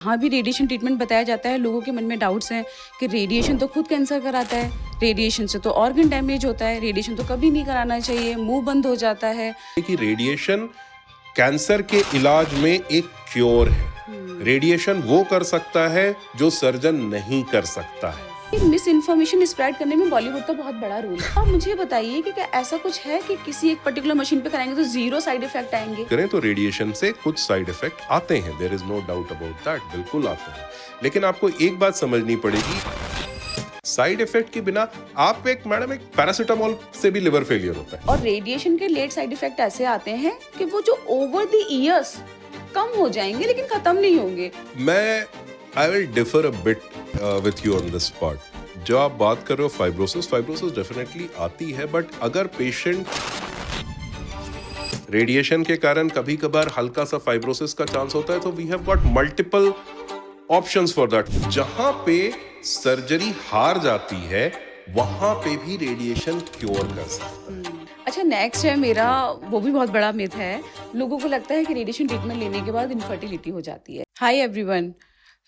हाँ भी radiation treatment बताया जाता है, लोगों के मन में डाउट्स हैं कि रेडिएशन तो खुद कैंसर कराता है, रेडिएशन से तो ऑर्गन डैमेज होता है, रेडिएशन तो कभी नहीं कराना चाहिए, मुंह बंद हो जाता है। कि रेडिएशन कैंसर के इलाज में एक क्योर है। रेडिएशन वो कर सकता है जो सर्जन नहीं कर सकता है। मिस इन्फॉर्मेशन स्प्रेड करने में बॉलीवुड का बहुत बड़ा रोल है। आप मुझे बताइए कि क्या ऐसा कुछ है कि किसी एक पर्टिकुलर मशीन पे कराएंगे तो 0 साइड इफेक्ट आएंगे? करें तो रेडिएशन से कुछ साइड इफेक्ट आते हैं, there is no doubt about that, बिल्कुल आते हैं। लेकिन आपको एक बात समझनी पड़ेगी, साइड इफेक्ट के बिना आप एक पैरासिटामोल से भी लिवर फेलियर होता है। और रेडिएशन के लेट साइड इफेक्ट ऐसे आते हैं कि वो जो ओवर द ईयर्स कम हो जाएंगे लेकिन खत्म नहीं होंगे। आई will differ a bit with you on this part. जो आप बात कर रहे हो फाइब्रोसिस डेफिनेटली आती है, बट अगर पेशेंट रेडिएशन के कारण कभी कभार हल्का सा फाइब्रोसिस का चांस होता है तो we have got multiple options for that. जहां पे सर्जरी हार जाती है वहां पे भी रेडिएशन क्योर कर सकता है। अच्छा, नेक्स्ट है मेरा, वो भी बहुत बड़ा मिथ है। लोगों को लगता है कि रेडिएशन ट्रीटमेंट लेने के बाद इनफर्टिलिटी हो जाती है। हाय एवरीवन,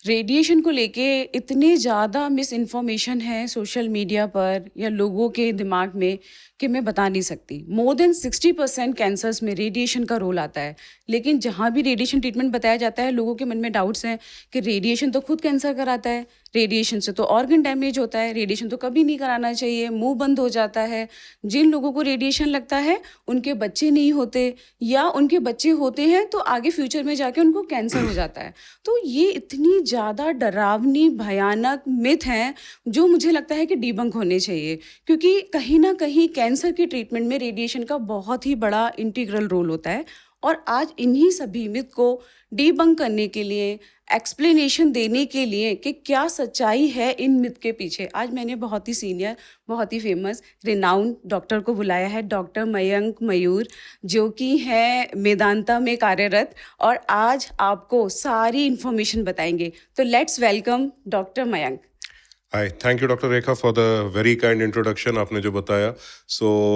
रेडिएशन को लेके इतनी ज़्यादा मिस इन्फॉर्मेशन है सोशल मीडिया पर या लोगों के दिमाग में कि मैं बता नहीं सकती। मोर देन 60% कैंसर्स में रेडिएशन का रोल आता है। लेकिन जहाँ भी रेडिएशन ट्रीटमेंट बताया जाता है, लोगों के मन में डाउट्स हैं कि रेडिएशन तो खुद कैंसर कराता है, रेडिएशन से तो ऑर्गन डैमेज होता है, रेडिएशन तो कभी नहीं कराना चाहिए, मुंह बंद हो जाता है। जिन लोगों को रेडिएशन लगता है उनके बच्चे नहीं होते, या उनके बच्चे होते हैं तो आगे फ्यूचर में जाके उनको कैंसर हो जाता है। तो ये इतनी ज़्यादा डरावनी भयानक मिथ हैं जो मुझे लगता है कि डीबंक होने चाहिए, क्योंकि कहीं ना कहीं कैंसर की ट्रीटमेंट में रेडिएशन का बहुत ही बड़ा इंटीग्रल रोल होता है। और आज इन्हीं सभी मिथ को डीबंक करने के लिए, एक्सप्लेनेशन देने के लिए कि क्या सच्चाई है इन मिथ के पीछे, आज मैंने बहुत ही सीनियर, बहुत ही फेमस, रिनाउंड डॉक्टर को बुलाया है, डॉक्टर मयंक मयूर, जो कि है मेदांता में कार्यरत, और आज आपको सारी इन्फॉर्मेशन बताएंगे। तो let's welcome doctor Mayank. Hi, thank you doctor Rekha for the very kind introduction आपने जो बताया।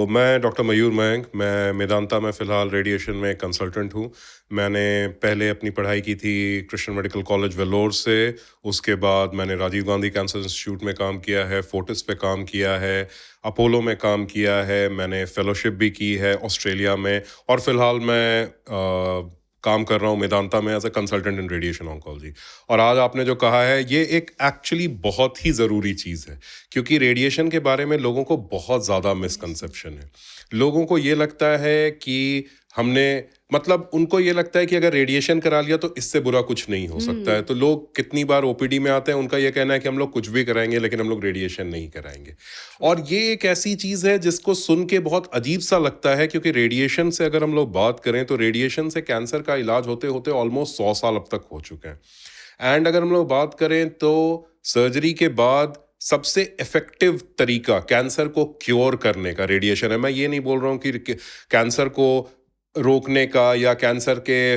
मैं डॉक्टर मयूर मयंक, मैं मेदांता में फ़िलहाल रेडिएशन में कंसल्टेंट हूँ। मैंने पहले अपनी पढ़ाई की थी क्रिश्चियन मेडिकल कॉलेज वेलोर से, उसके बाद मैंने राजीव गांधी कैंसर इंस्टीट्यूट में काम किया है, फोर्टिस पे काम किया है, अपोलो में काम किया है, मैंने फेलोशिप भी की है ऑस्ट्रेलिया में, और फिलहाल मैं काम कर रहा हूँ मेदांता में as a consultant in radiation oncology. और आज आपने जो कहा है ये एक एक्चुअली बहुत ही ज़रूरी चीज़ है, क्योंकि रेडिएशन के बारे में लोगों को बहुत ज़्यादा मिसकंसेप्शन है। लोगों को ये लगता है कि उनको ये लगता है कि अगर रेडिएशन करा लिया तो इससे बुरा कुछ नहीं हो सकता है। तो लोग कितनी बार ओपीडी में आते हैं, उनका ये कहना है कि हम लोग कुछ भी कराएंगे लेकिन हम लोग रेडिएशन नहीं कराएंगे। और ये एक ऐसी चीज़ है जिसको सुन के बहुत अजीब सा लगता है, क्योंकि रेडिएशन से अगर हम लोग बात करें तो रेडिएशन से कैंसर का इलाज होते होते ऑलमोस्ट 100 साल अब तक हो चुके हैं। एंड अगर हम लोग बात करें तो सर्जरी के बाद सबसे इफेक्टिव तरीका कैंसर को क्योर करने का रेडिएशन है। मैं ये नहीं बोल रहा हूँ कि कैंसर को रोकने का या कैंसर के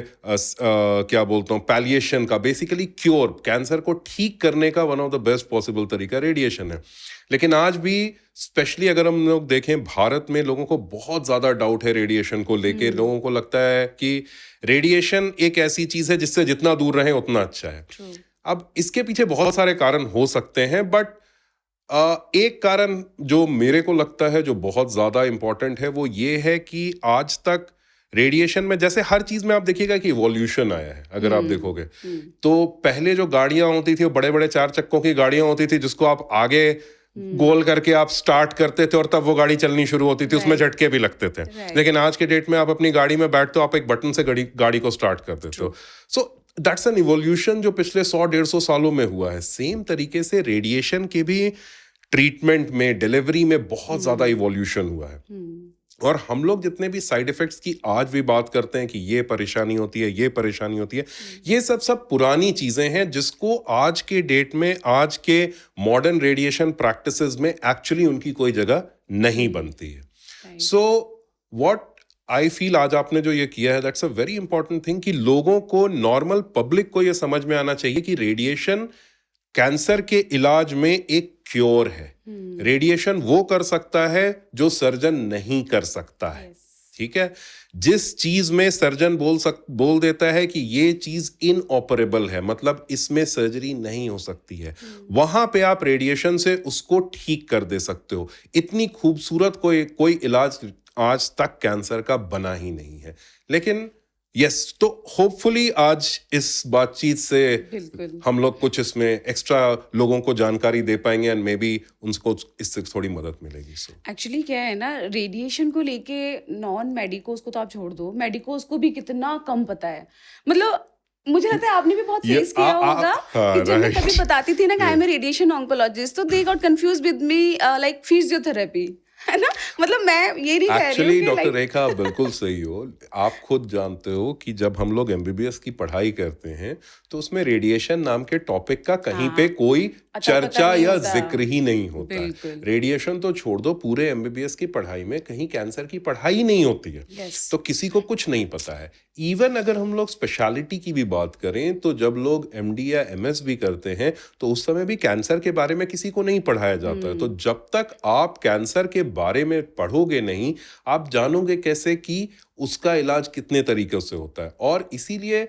पैलिएशन का, बेसिकली क्योर, कैंसर को ठीक करने का one of the best possible तरीका रेडिएशन है। लेकिन आज भी स्पेशली अगर हम लोग देखें भारत में, लोगों को बहुत ज़्यादा डाउट है रेडिएशन को लेके। लोगों को लगता है कि रेडिएशन एक ऐसी चीज़ है जिससे जितना दूर रहें उतना अच्छा है। अब इसके पीछे बहुत सारे कारण हो सकते हैं, बट एक कारण जो मेरे को लगता है जो बहुत ज़्यादा इम्पॉर्टेंट है वो ये है कि आज तक रेडिएशन में, जैसे हर चीज में आप देखिएगा कि इवोल्यूशन आया है। अगर आप देखोगे तो पहले जो गाड़ियां होती थी वो बड़े बड़े 4 चक्कों की गाड़ियां होती थी, जिसको आप आगे गोल करके आप स्टार्ट करते थे और तब वो गाड़ी चलनी शुरू होती थी। उसमें झटके भी लगते थे। लेकिन आज के डेट में आप अपनी गाड़ी में बैठते हो, आप एक बटन से गाड़ी को स्टार्ट कर देते हो। सो दैट्स एन इवोल्यूशन जो पिछले 100-150 सालों में हुआ है। सेम तरीके से रेडिएशन के भी ट्रीटमेंट में, डिलीवरी में बहुत ज्यादा इवोल्यूशन हुआ है। और हम लोग जितने भी साइड इफेक्ट्स की आज भी बात करते हैं कि ये परेशानी होती है, ये परेशानी होती है, ये सब पुरानी चीजें हैं जिसको आज के डेट में, आज के मॉडर्न रेडिएशन प्रैक्टिसेस में एक्चुअली उनकी कोई जगह नहीं बनती है। सो व्हाट आई फील, आज आपने जो ये किया है, that's a very important thing, कि लोगों को, नॉर्मल पब्लिक को ये समझ में आना चाहिए कि रेडिएशन कैंसर के इलाज में एक क्योर है। रेडिएशन वो कर सकता है जो सर्जन नहीं कर सकता है। ठीक है। जिस चीज में सर्जन बोल देता है कि ये चीज इनऑपरेबल है, मतलब इसमें सर्जरी नहीं हो सकती है, वहां पे आप रेडिएशन से उसको ठीक कर दे सकते हो। इतनी खूबसूरत कोई इलाज आज तक कैंसर का बना ही नहीं है। लेकिन यस, तो होपफुली आज इस बातचीत से बिल्कुल। हम लोग कुछ इसमें एक्स्ट्रा लोगों को जानकारी दे पाएंगे एंड मे बी उनको इससे थोड़ी मदद मिलेगी। सो एक्चुअली क्या है ना, रेडिएशन को लेके नॉन मेडिकोस को तो आप छोड़ दो, मेडिकोस को भी कितना कम पता है। मतलब मुझे लगता है आपने भी बहुत ये फेस किया होगा हाँ, कि जब मैं right. कभी बताती थी ना कि I am a radiation oncologist, तो they got confuse with me like physiotherapy, है ना। मतलब मैं ये नहीं कह रही हूँ एक्चुअली कि डॉक्टर लाइक रेखा, आप बिल्कुल सही हो। आप खुद जानते हो कि जब हम लोग एमबीबीएस की पढ़ाई करते हैं तो उसमें रेडिएशन नाम के टॉपिक का कहीं पे हाँ, कोई अता पता चर्चा नहीं या होता। जिक्र ही नहीं होता है। बिल्कुल। रेडिएशन तो छोड़ दो, पूरे एमबीबीएस की पढ़ाई में कहीं कैंसर की पढ़ाई ही नहीं होती है। यस। तो किसी को कुछ नहीं पता है। इवन अगर हम लोग स्पेशलिटी की भी बात करें तो जब लोग एमडी या एमएस भी करते हैं तो उस समय भी कैंसर के बारे में किसी को नहीं पढ़ाया जाता है। तो जब तक आप कैंसर के बारे में पढ़ोगे नहीं, आप जानोगे कैसे कि उसका इलाज कितने तरीकों से होता है। और इसीलिए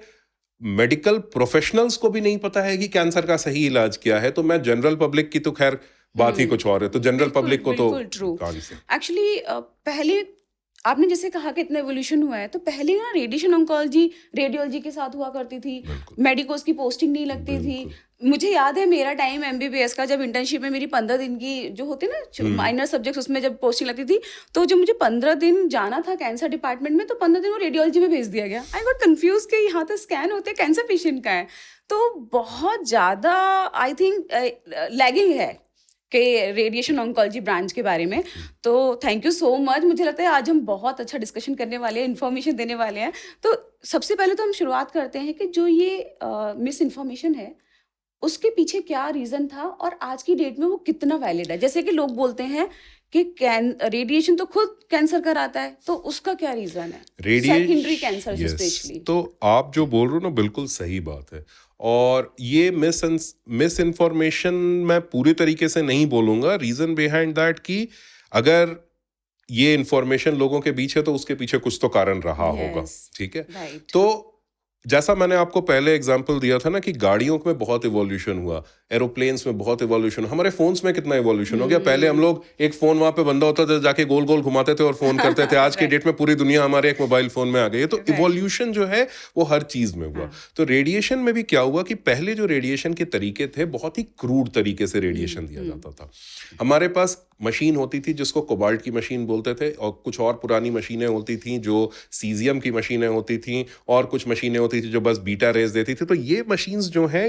मेडिकल प्रोफेशनल्स को भी नहीं पता है कि कैंसर का सही इलाज क्या है। तो मैं जनरल पब्लिक की तो खैर बात ही कुछ और है, तो जनरल बिल्कुल पब्लिक को तो बिल्कुल ट्रू। कहानी से एक्चुअली पहले आपने जैसे कहा कि इतना एवोल्यूशन हुआ है, तो पहले ना रेडिएशन ऑन्कोलॉजी रेडियोलॉजी के साथ हुआ करती थी, बिल्कुल मेडिकोस की पोस्टिंग नहीं लगती थी। बिल्कुल मुझे याद है मेरा टाइम एमबीबीएस का, जब इंटर्नशिप में मेरी 15 दिन की जो होती ना माइनर सब्जेक्ट्स, उसमें जब पोस्टिंग लगती थी, तो जब मुझे 15 दिन जाना था कैंसर डिपार्टमेंट में, तो 15 दिन वो रेडियोलॉजी में भेज दिया गया। आई गॉट कंफ्यूज कि यहाँ तो स्कैन होते हैं, कैंसर पेशेंट का है। तो बहुत ज़्यादा आई थिंक लैगिंग है कि रेडिएशन ऑन्कोलॉजी ब्रांच के बारे में। तो थैंक यू सो मच। मुझे लगता है आज हम बहुत अच्छा डिस्कशन करने वाले हैं, इन्फॉर्मेशन देने वाले हैं। तो सबसे पहले तो हम शुरुआत करते हैं कि जो ये मिस इन्फॉर्मेशन है, उसके पीछे क्या रीज़न था और आज की डेट में वो कितना वैलिड है। जैसे कि लोग बोलते हैं कि रेडिएशन तो खुद कैंसर कराता है, तो उसका क्या रीज़न है, सेकेंडरी कैंसर स्पेशली। तो आप जो बोल रहे हो ना, बिल्कुल सही बात है। और ये मिस इन्फॉर्मेशन मैं पूरी तरीके से नहीं बोलूंगा। रीजन बिहाइंड दैट कि अगर ये इन्फॉर्मेशन लोगों के बीच है तो उसके पीछे कुछ तो कारण रहा होगा। ठीक है, राइट। तो जैसा मैंने आपको पहले एग्जांपल दिया था ना कि गाड़ियों में बहुत इवोल्यूशन हुआ, एरोप्लेन्स में बहुत इवोल्यूशन, हमारे फोन्स में कितना इवोल्यूशन हो गया। पहले हम लोग एक फोन वहां पे बंदा होता था, जाके गोल गोल घुमाते थे और फोन करते थे। आज के डेट में पूरी दुनिया हमारे एक मोबाइल फोन में आ गई है। तो इवोल्यूशन जो है वो हर चीज में हुआ। तो रेडिएशन में भी क्या हुआ कि पहले जो रेडिएशन के तरीके थे, बहुत ही क्रूड तरीके से रेडिएशन दिया जाता था। हमारे पास मशीन होती थी जिसको कोबाल्ट की मशीन बोलते थे, और कुछ और पुरानी मशीनें होती थी जो सीजियम की मशीनें होती थी, और कुछ मशीनें होती थी जो बस बीटा रेज देती थी। तो ये मशीन्स जो हैं,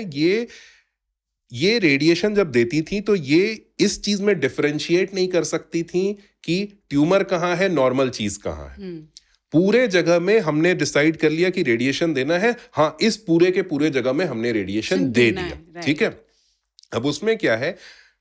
ये रेडिएशन जब देती थी तो ये इस चीज में डिफरेंशिएट नहीं कर सकती थी कि ट्यूमर कहाँ है, नॉर्मल चीज कहाँ है। पूरे जगह में हमने डिसाइड कर लिया कि रेडिएशन देना है। हाँ, इस पूरे के पूरे जगह में हमने रेडिएशन दे दिया। ठीक है, अब उसमें क्या है,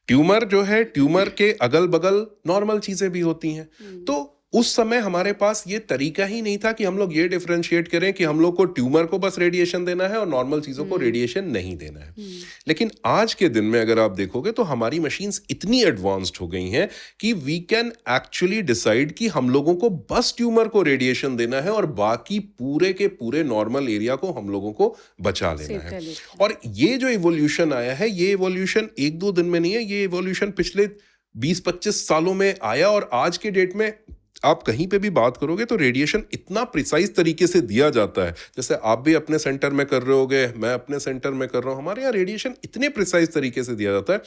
ट्यूमर जो है, ट्यूमर के अगल बगल नॉर्मल चीजें भी होती हैं। तो उस समय हमारे पास ये तरीका ही नहीं था कि हम लोग ये डिफरेंशिएट करें कि हम लोग को ट्यूमर को बस रेडिएशन देना है और नॉर्मल चीजों को रेडिएशन नहीं देना है। लेकिन आज के दिन में अगर आप देखोगे तो हमारी मशीन्स इतनी एडवांस्ड हो गई हैं कि वी कैन एक्चुअली डिसाइड कि हम लोगों को बस ट्यूमर को रेडिएशन देना है और बाकी पूरे के पूरे नॉर्मल एरिया को हम लोगों को बचा लेना है। और ये जो इवोल्यूशन आया है, ये इवोल्यूशन एक दो दिन में नहीं है, ये इवोल्यूशन पिछले 20-25 सालों में आया। और आज के डेट में आप कहीं पे भी बात करोगे तो रेडिएशन इतना प्रिसाइज तरीके से दिया जाता है। जैसे आप भी अपने सेंटर में कर रहे होगे, मैं अपने सेंटर में कर रहा हूं, हमारे यहाँ रेडिएशन इतने प्रिसाइज तरीके से दिया जाता है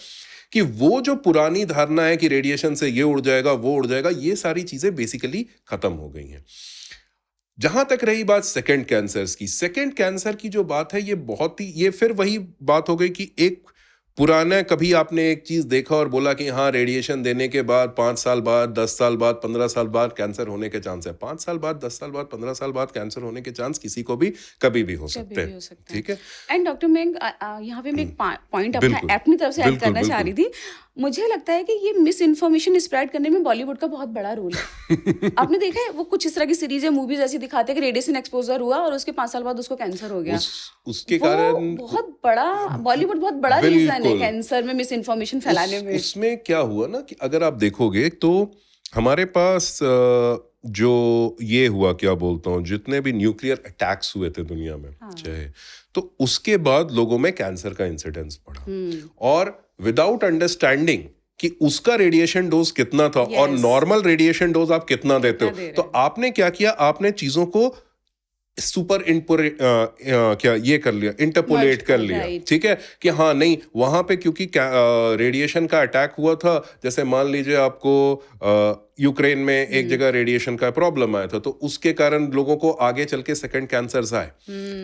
कि वो जो पुरानी धारणा है कि रेडिएशन से ये उड़ जाएगा, वो उड़ जाएगा, ये सारी चीजें बेसिकली खत्म हो गई हैं। जहां तक रही बात सेकंड कैंसर्स की, सेकंड कैंसर की जो बात है, ये फिर वही बात हो गई कि एक पुराना, कभी आपने एक चीज देखा और बोला कि हाँ, रेडिएशन देने के बाद 5 साल बाद, 10 साल बाद, 15 साल बाद कैंसर होने के चांस है। 5 साल बाद, 10 साल बाद, 15 साल बाद कैंसर होने के चांस किसी को भी कभी भी हो सकते हैं। ठीक है। एंड डॉक्टर, मैं यहाँ पे मैं एक पॉइंट अपनी तरफ से ऐड करना चाह रही थी। मुझे लगता है कि ये मिस इन्फॉर्मेशन स्प्रेड करने में बॉलीवुड का बहुत बड़ा रोल है। आपने देखा है वो कुछ इस तरह की सीरीज या मूवीज ऐसी दिखाते हैं कि रेडिएशन एक्सपोजर हुआ और उसके 5 साल बाद उसको कैंसर हो गया। उसके कारण बहुत बड़ा, बॉलीवुड बहुत बड़ा रीजन है कैंसर में मिस इन्फॉर्मेशन फैलाने में। उसमें क्या हुआ ना कि अगर आप देखोगे तो हमारे पास जो ये हुआ, क्या बोलता हूँ, जितने भी न्यूक्लियर अटैक्स हुए थे दुनिया में, चाहे, तो उसके बाद लोगों में कैंसर का इंसिडेंस बढ़ा, और विदाउट अंडरस्टैंडिंग कि उसका रेडिएशन डोज कितना था और नॉर्मल रेडिएशन डोज आप कितना देते हो, तो आपने क्या किया, आपने चीजों को सुपर क्या ये कर लिया, इंटरपोलेट कर लिया, ठीक है, कि हाँ नहीं वहां पे क्योंकि रेडिएशन का अटैक हुआ था, जैसे मान लीजिए आपको यूक्रेन में एक जगह रेडिएशन का प्रॉब्लम आया था, तो उसके कारण लोगों को आगे चल के सेकंड कैंसर आए।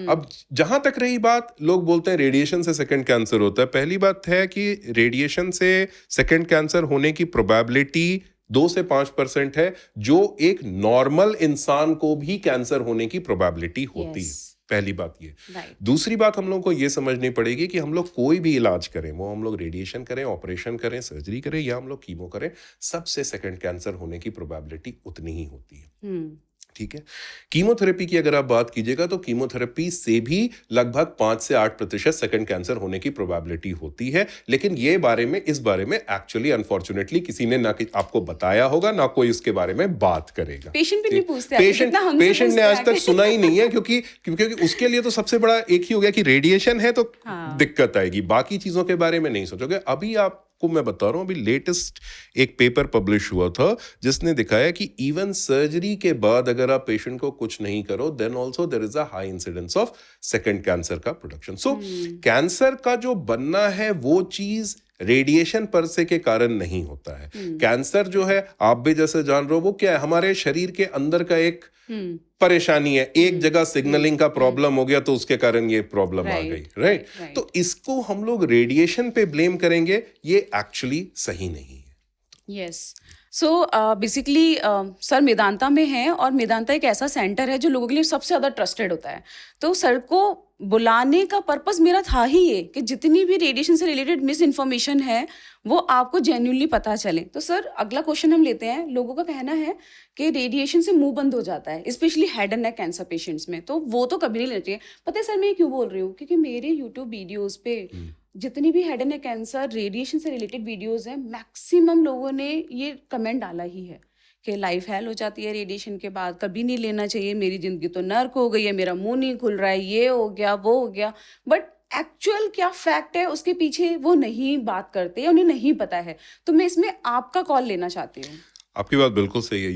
अब जहां तक रही बात, लोग बोलते हैं रेडिएशन से सेकंड कैंसर होता है। पहली बात है कि रेडिएशन से सेकंड कैंसर होने की प्रोबेबिलिटी 2 से 5% है, जो एक नॉर्मल इंसान को भी कैंसर होने की प्रोबेबिलिटी होती है। पहली बात ये। दूसरी बात हम लोगों को ये समझनी पड़ेगी कि हम लोग कोई भी इलाज करें, वो हम लोग रेडिएशन करें, ऑपरेशन करें, सर्जरी करें, या हम लोग कीमो करें, सबसे सेकंड कैंसर होने की प्रोबेबिलिटी उतनी ही होती है। ठीक है। कीमोथेरेपी की अगर आप बात कीजिएगा तो कीमोथेरेपी से भी लगभग 5 से 8% सेकंड कैंसर होने की प्रोबेबिलिटी होती है, लेकिन इस बारे में एक्चुअली अनफॉर्चुनेटली किसी ने ना आपको बताया होगा, ना कोई इसके बारे में बात करेगा। पेशेंट भी नहीं पूछते, पेशेंट ने आज तक सुना ही नहीं है, क्योंकि उसके लिए तो सबसे बड़ा एक ही हो गया कि रेडिएशन है तो दिक्कत आएगी, बाकी चीजों के बारे में नहीं सोचोगे। अभी आपको मैं बता रहा हूं, अभी लेटेस्ट एक पेपर पब्लिश हुआ था जिसने दिखाया कि इवन सर्जरी के बाद अगर आप पेशेंट को कुछ नहीं करो, then also there is a high incidence of second cancer का प्रोडक्शन। सो कैंसर का जो बनना है वो चीज रेडिएशन पर से के कारण नहीं होता है। कैंसर जो है, आप भी जैसे जान रहे हो, वो क्या है, हमारे शरीर के अंदर का एक परेशानी है, एक जगह सिग्नलिंग का प्रॉब्लम हो गया तो उसके कारण ये प्रॉब्लम आ गई, राइट। तो इसको हम लोग रेडिएशन पे ब्लेम करेंगे, ये एक्चुअली सही नहीं है। Yes. So basically sir Medanta में है, और मेदांता एक ऐसा सेंटर है जो लोगों के लिए सबसे ज़्यादा ट्रस्टेड होता है। तो सर को बुलाने का पर्पस मेरा था ही ये कि जितनी भी रेडिएशन से रिलेटेड मिस इन्फॉर्मेशन है वो आपको जेन्युइनली पता चले। तो सर अगला क्वेश्चन हम लेते हैं। लोगों का कहना है कि रेडिएशन से मुंह बंद हो जाता है, specially head and neck cancer patients में, तो वो तो कभी नहीं लेना चाहिए। पता है सर मैं क्यों बोल रही हूँ, क्योंकि मेरे यूट्यूब वीडियोज़ पे जितनी भी head and neck cancer radiation से रिलेटेड वीडियोस हैं, मैक्सिमम लोगों ने ये कमेंट डाला ही है कि लाइफ हेल हो जाती है रेडिएशन के बाद, कभी नहीं लेना चाहिए, मेरी जिंदगी तो नर्क हो गई है, मेरा मुंह नहीं खुल रहा है, ये हो गया वो हो गया। बट एक्चुअल क्या फैक्ट है उसके पीछे वो नहीं बात करते, उन्हें नहीं पता है। तो मैं इसमें आपका कॉल लेना चाहती हूँ। आपकी बात बिल्कुल सही है।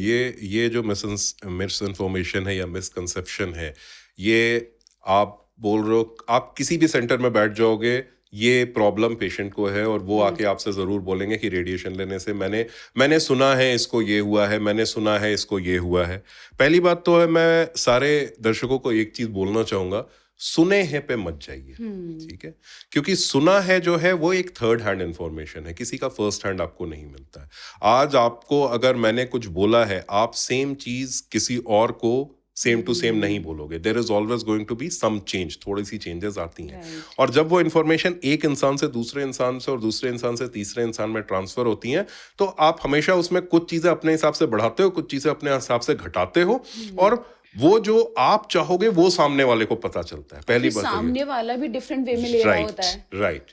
ये जो मिस इन्फॉर्मेशन है या मिसकंसेप्शन है, ये आप बोल रहे हो, आप किसी भी सेंटर में बैठ जाओगे, ये प्रॉब्लम पेशेंट को है और वो आके आपसे ज़रूर बोलेंगे कि रेडिएशन लेने से मैंने सुना है इसको ये हुआ है, मैंने सुना है इसको ये हुआ है। पहली बात तो है, मैं सारे दर्शकों को एक चीज़ बोलना चाहूँगा, सुने हैं पे मत जाइए, ठीक है, क्योंकि सुना है जो है वो एक थर्ड हैंड इंफॉर्मेशन है, किसी का फर्स्ट हैंड आपको नहीं मिलता है। आज आपको अगर मैंने कुछ बोला है, आप सेम चीज़ किसी और को सेम टू सेम नहीं बोलोगे। There is always going to be some change, थोड़ी सी चेंजेस आती हैं। और जब वो इन्फॉर्मेशन एक इंसान से दूसरे इंसान से और दूसरे इंसान से तीसरे इंसान में ट्रांसफर होती हैं, तो आप हमेशा उसमें कुछ चीजें अपने हिसाब से बढ़ाते हो, कुछ चीजें अपने हिसाब से घटाते हो, और वो जो आप चाहोगे वो सामने वाले को पता चलता है। पहली बात, सामने वाला भी डिफरेंट वे में ले रहा होता है, राइट।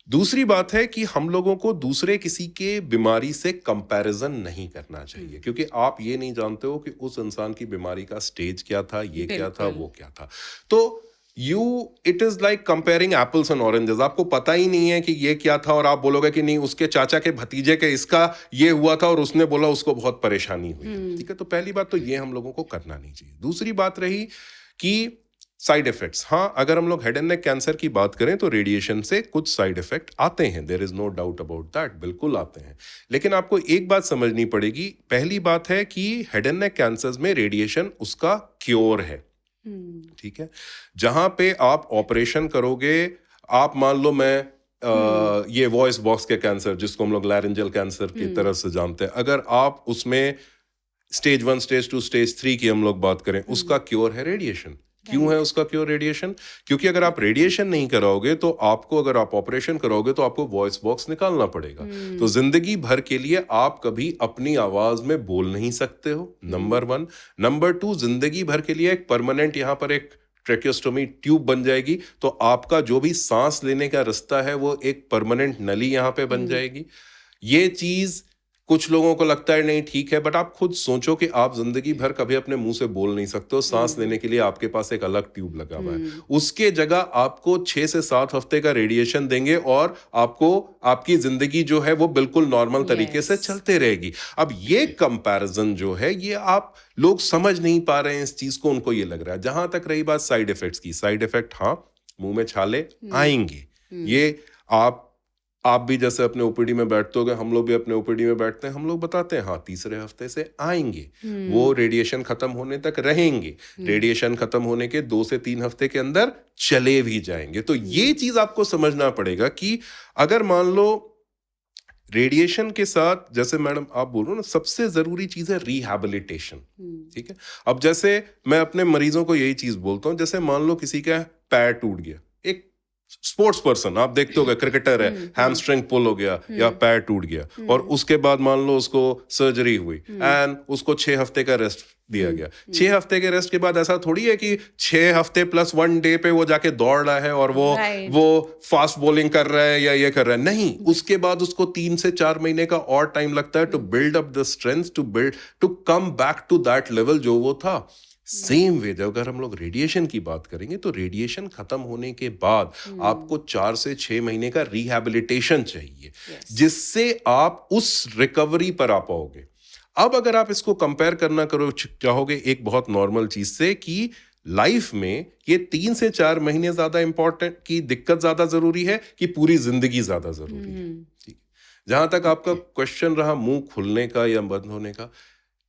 दूसरी बात है कि हम लोगों को दूसरे किसी के बीमारी से कंपैरिजन नहीं करना चाहिए, क्योंकि आप ये नहीं जानते हो कि उस इंसान की बीमारी का स्टेज क्या था, ये क्या था, वो क्या था। तो it is like comparing apples and oranges. आपको पता ही नहीं है कि ये क्या था और आप बोलोगे कि नहीं उसके चाचा के भतीजे के इसका ये हुआ था और उसने बोला उसको बहुत परेशानी हुई, ठीक है। तो पहली बात तो ये हम लोगों को करना नहीं चाहिए। दूसरी बात रही कि साइड इफेक्ट्स। हाँ, अगर हम लोग हेड एंड नेक कैंसर की बात करें तो रेडिएशन से कुछ साइड इफेक्ट आते हैं, there is no doubt about that, बिल्कुल आते हैं। लेकिन आपको एक बात समझनी पड़ेगी। पहली बात है कि हेड एंड नेक कैंसर्स में रेडिएशन उसका क्योर है, ठीक है। जहां पे आप ऑपरेशन करोगे, आप मान लो मैं ये वॉइस बॉक्स के कैंसर जिसको हम लोग लैरिंजल कैंसर की तरह से जानते हैं, अगर आप उसमें स्टेज 1, स्टेज 2, स्टेज 3 की हम लोग बात करें, उसका क्योर है रेडिएशन। क्यों है उसका क्योर रेडिएशन? क्योंकि अगर आप रेडिएशन नहीं कराओगे तो आपको, अगर आप ऑपरेशन कराओगे तो आपको वॉइस बॉक्स निकालना पड़ेगा। तो जिंदगी भर के लिए आप कभी अपनी आवाज में बोल नहीं सकते हो, नंबर 1। नंबर 2, जिंदगी भर के लिए एक परमानेंट यहाँ पर एक ट्रेकियोस्टोमी ट्यूब बन जाएगी, तो आपका जो भी सांस लेने का रास्ता है वो एक परमानेंट नली यहाँ पे बन जाएगी। ये चीज कुछ लोगों को लगता है नहीं ठीक है, बट आप खुद सोचो कि आप जिंदगी भर कभी अपने मुंह से बोल नहीं सकते हो, सांस लेने के लिए आपके पास एक अलग ट्यूब लगा हुआ है, उसके जगह आपको 6 से 7 हफ्ते का रेडिएशन देंगे और आपको आपकी जिंदगी जो है वो बिल्कुल नॉर्मल तरीके से चलते रहेगी। अब ये कंपैरिजन जो है ये आप लोग समझ नहीं पा रहे हैं इस चीज को, उनको ये लग रहा है। जहां तक रही बात साइड इफेक्ट्स की, साइड इफेक्ट हाँ, मुंह में छाले आएंगे, ये आप भी जैसे अपने ओपीडी में बैठते होगे, हम लोग भी अपने ओपीडी में बैठते हैं, हम लोग बताते हैं हाँ तीसरे हफ्ते से आएंगे, वो रेडिएशन खत्म होने तक रहेंगे, रेडिएशन खत्म होने के 2 से 3 हफ्ते के अंदर चले भी जाएंगे। तो ये चीज आपको समझना पड़ेगा कि अगर मान लो रेडिएशन के साथ, जैसे मैडम आप बोल रहे हो ना, सबसे जरूरी चीज है रिहैबिलिटेशन, ठीक है। अब जैसे मैं अपने मरीजों को यही चीज बोलता हूं, जैसे मान लो किसी का पैर टूट गया, एक स्पोर्ट्स पर्सन आप देखते होगे, क्रिकेटर है, हैमस्ट्रिंग पुल हो गया या पैर टूट गया, और उसके बाद मान लो उसको सर्जरी हुई एंड उसको 6 हफ्ते का रेस्ट दिया गया। 6 हफ्ते के रेस्ट के बाद ऐसा थोड़ी है कि 6 हफ्ते प्लस 1 डे पे वो जाके दौड़ रहा है और वो फास्ट बॉलिंग कर रहा है या ये कर रहा है, नहीं, उसके बाद उसको 3 से 4 महीने का और टाइम लगता है to build up the strength, to come back to that level जो वो था। सेम वे अगर हम लोग रेडिएशन की बात करेंगे तो रेडिएशन खत्म होने के बाद आपको 4 से 6 महीने का रिहैबिलिटेशन चाहिए, जिससे आप उस रिकवरी पर आ पाओगे। अब अगर आप इसको कंपेयर करना करो चाहोगे एक बहुत नॉर्मल चीज से कि लाइफ में ये 3 से 4 महीने ज्यादा इंपॉर्टेंट की दिक्कत ज्यादा जरूरी है कि पूरी जिंदगी ज्यादा जरूरी है, ठीक। जहां तक आपका क्वेश्चन रहा मुंह खुलने का या बंद होने का,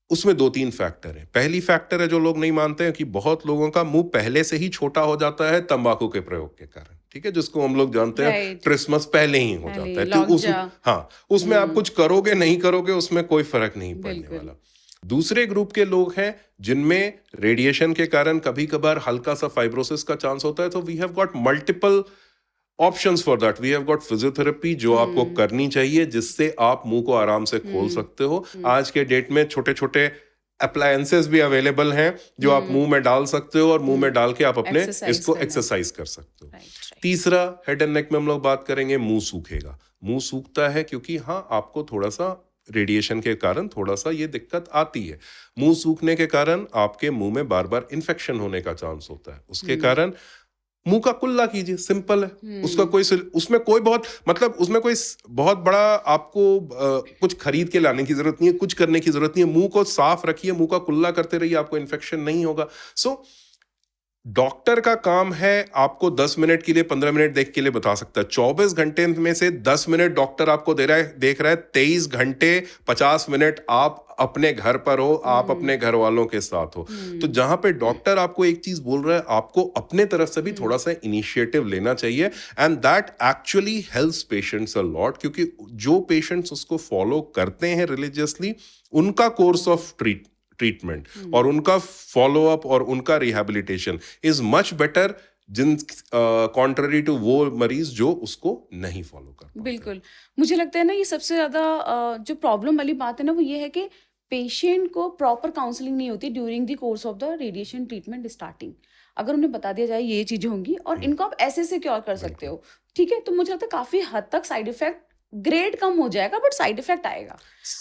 उसमें 2-3 फैक्टर है। पहली फैक्टर है जो लोग नहीं मानते हैं कि बहुत लोगों का मुंह पहले से ही छोटा हो जाता है तंबाकू के प्रयोग के कारण, ठीक है, जिसको हम लोग जानते हैं क्रिसमस पहले ही हो जाता है, तो उसमें आप कुछ करोगे नहीं करोगे उसमें कोई फर्क नहीं पड़ने वाला। दूसरे ग्रुप के लोग हैं जिनमें रेडिएशन के कारण कभी कभार हल्का सा फाइब्रोसिस का चांस होता है, तो we have got multiple options for that. We have got physiotherapy जो आपको करनी चाहिए, जिससे आप मुंह को आराम से खोल सकते हो। आज के डेट में छोटे छोटे अप्लायंसेस भी अवेलेबल हैं जो आप मुंह में डाल सकते हो और मुंह में डाल के आप अपने इसको एक्सरसाइज कर सकते हो। तीसरा, हेड एंड नेक में हम लोग बात करेंगे, मुंह सूखेगा। मुंह सूखता है क्योंकि हाँ आपको थोड़ा सा रेडिएशन के कारण थोड़ा सा ये दिक्कत आती है। मुंह सूखने के कारण आपके मुंह में बार बार इन्फेक्शन होने का चांस होता है, उसके कारण मुंह का कुल्ला कीजिए, सिंपल है। उसका कोई उसमें कोई बहुत मतलब उसमें कोई बहुत बड़ा आपको कुछ खरीद के लाने की जरूरत नहीं है, कुछ करने की जरूरत नहीं है। मुंह को साफ रखिए, मुंह का कुल्ला करते रहिए, आपको इन्फेक्शन नहीं होगा। सो डॉक्टर का काम है आपको 10 मिनट के लिए 15 मिनट देख के लिए बता सकता है। 24 घंटे में से 10 मिनट डॉक्टर आपको देख रहा है, 23 घंटे 50 मिनट आप अपने घर पर हो, आप अपने घर वालों के साथ हो। तो जहां पे डॉक्टर आपको एक चीज बोल रहा है, आपको अपने तरफ से भी थोड़ा सा इनिशिएटिव लेना चाहिए, and that actually helps patients a lot, क्योंकि जो पेशेंट्स उसको फॉलो करते हैं रिलीजियसली, उनका कोर्स ऑफ ट्रीटमेंट और उनका फॉलो अप और उनका रिहैबिलिटेशन इज मच बेटर जिन कॉन्ट्ररी टू वो मरीज जो उसको नहीं फॉलो कर। बिल्कुल, मुझे लगता है ना ये सबसे ज्यादा जो प्रॉब्लम वाली बात है ना वो ये है कि पेशेंट को प्रॉपर काउंसलिंग नहीं होती during the course of the radiation treatment starting. अगर उन्हें बता दिया जाए ये चीजें होंगी और इनको आप ऐसे से क्योर कर सकते हो, ठीक है, तो मुझे लगता है काफी हद तक साइड इफेक्ट ग्रेड कम हो जाएगा, बट साइड इफेक्ट आएगा।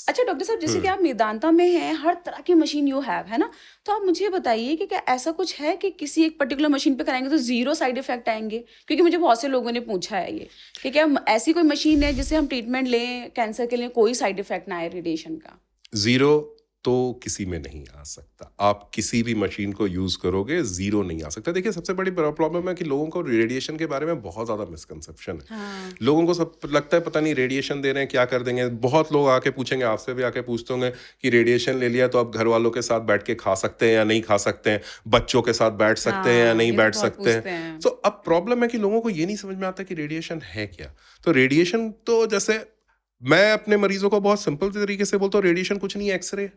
अच्छा डॉक्टर साहब, जैसे कि आप मेदांता में हैं, हर तरह की मशीन यू हैव है ना, तो आप मुझे बताइए कि क्या ऐसा कुछ है कि किसी एक पर्टिकुलर मशीन पे कराएंगे तो जीरो साइड इफेक्ट आएंगे? क्योंकि मुझे बहुत से लोगों ने पूछा है ये कि क्या ऐसी कोई मशीन है जिससे हम ट्रीटमेंट लें कैंसर के लिए, कोई साइड इफेक्ट ना आए रेडिएशन का? जीरो तो किसी में नहीं आ सकता। आप किसी भी मशीन को यूज करोगे, जीरो नहीं आ सकता। देखिए सबसे बड़ी प्रॉब्लम है कि लोगों को रेडिएशन के बारे में बहुत ज्यादा मिसकंसेप्शन है। हाँ। लोगों को सब लगता है पता नहीं रेडिएशन दे रहे हैं क्या कर देंगे। बहुत लोग आके पूछेंगे, आपसे भी आके पूछते होंगे कि रेडिएशन ले लिया तो आप घर वालों के साथ बैठ के खा सकते हैं या नहीं खा सकते हैं, बच्चों के साथ बैठ सकते हैं या नहीं बैठ सकते हैं। तो अब प्रॉब्लम है कि लोगों को ये नहीं समझ में आता कि रेडिएशन है क्या। तो रेडिएशन तो जैसे मैं अपने मरीजों को बहुत सिंपल तरीके से बोलता हूँ, रेडिएशन कुछ नहीं है, एक्सरे।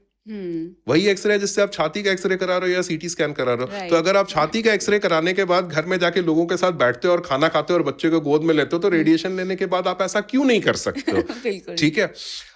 वही एक्सरे है जिससे आप छाती का एक्सरे करा रहे हो या सीटी स्कैन करा रहे हो। तो अगर आप छाती का एक्सरे कराने के बाद घर में जाके लोगों के साथ बैठते हो और खाना खाते हो और बच्चे को गोद में लेते हो, तो रेडिएशन लेने के बाद आप ऐसा क्यों नहीं कर सकते हो? ठीक है।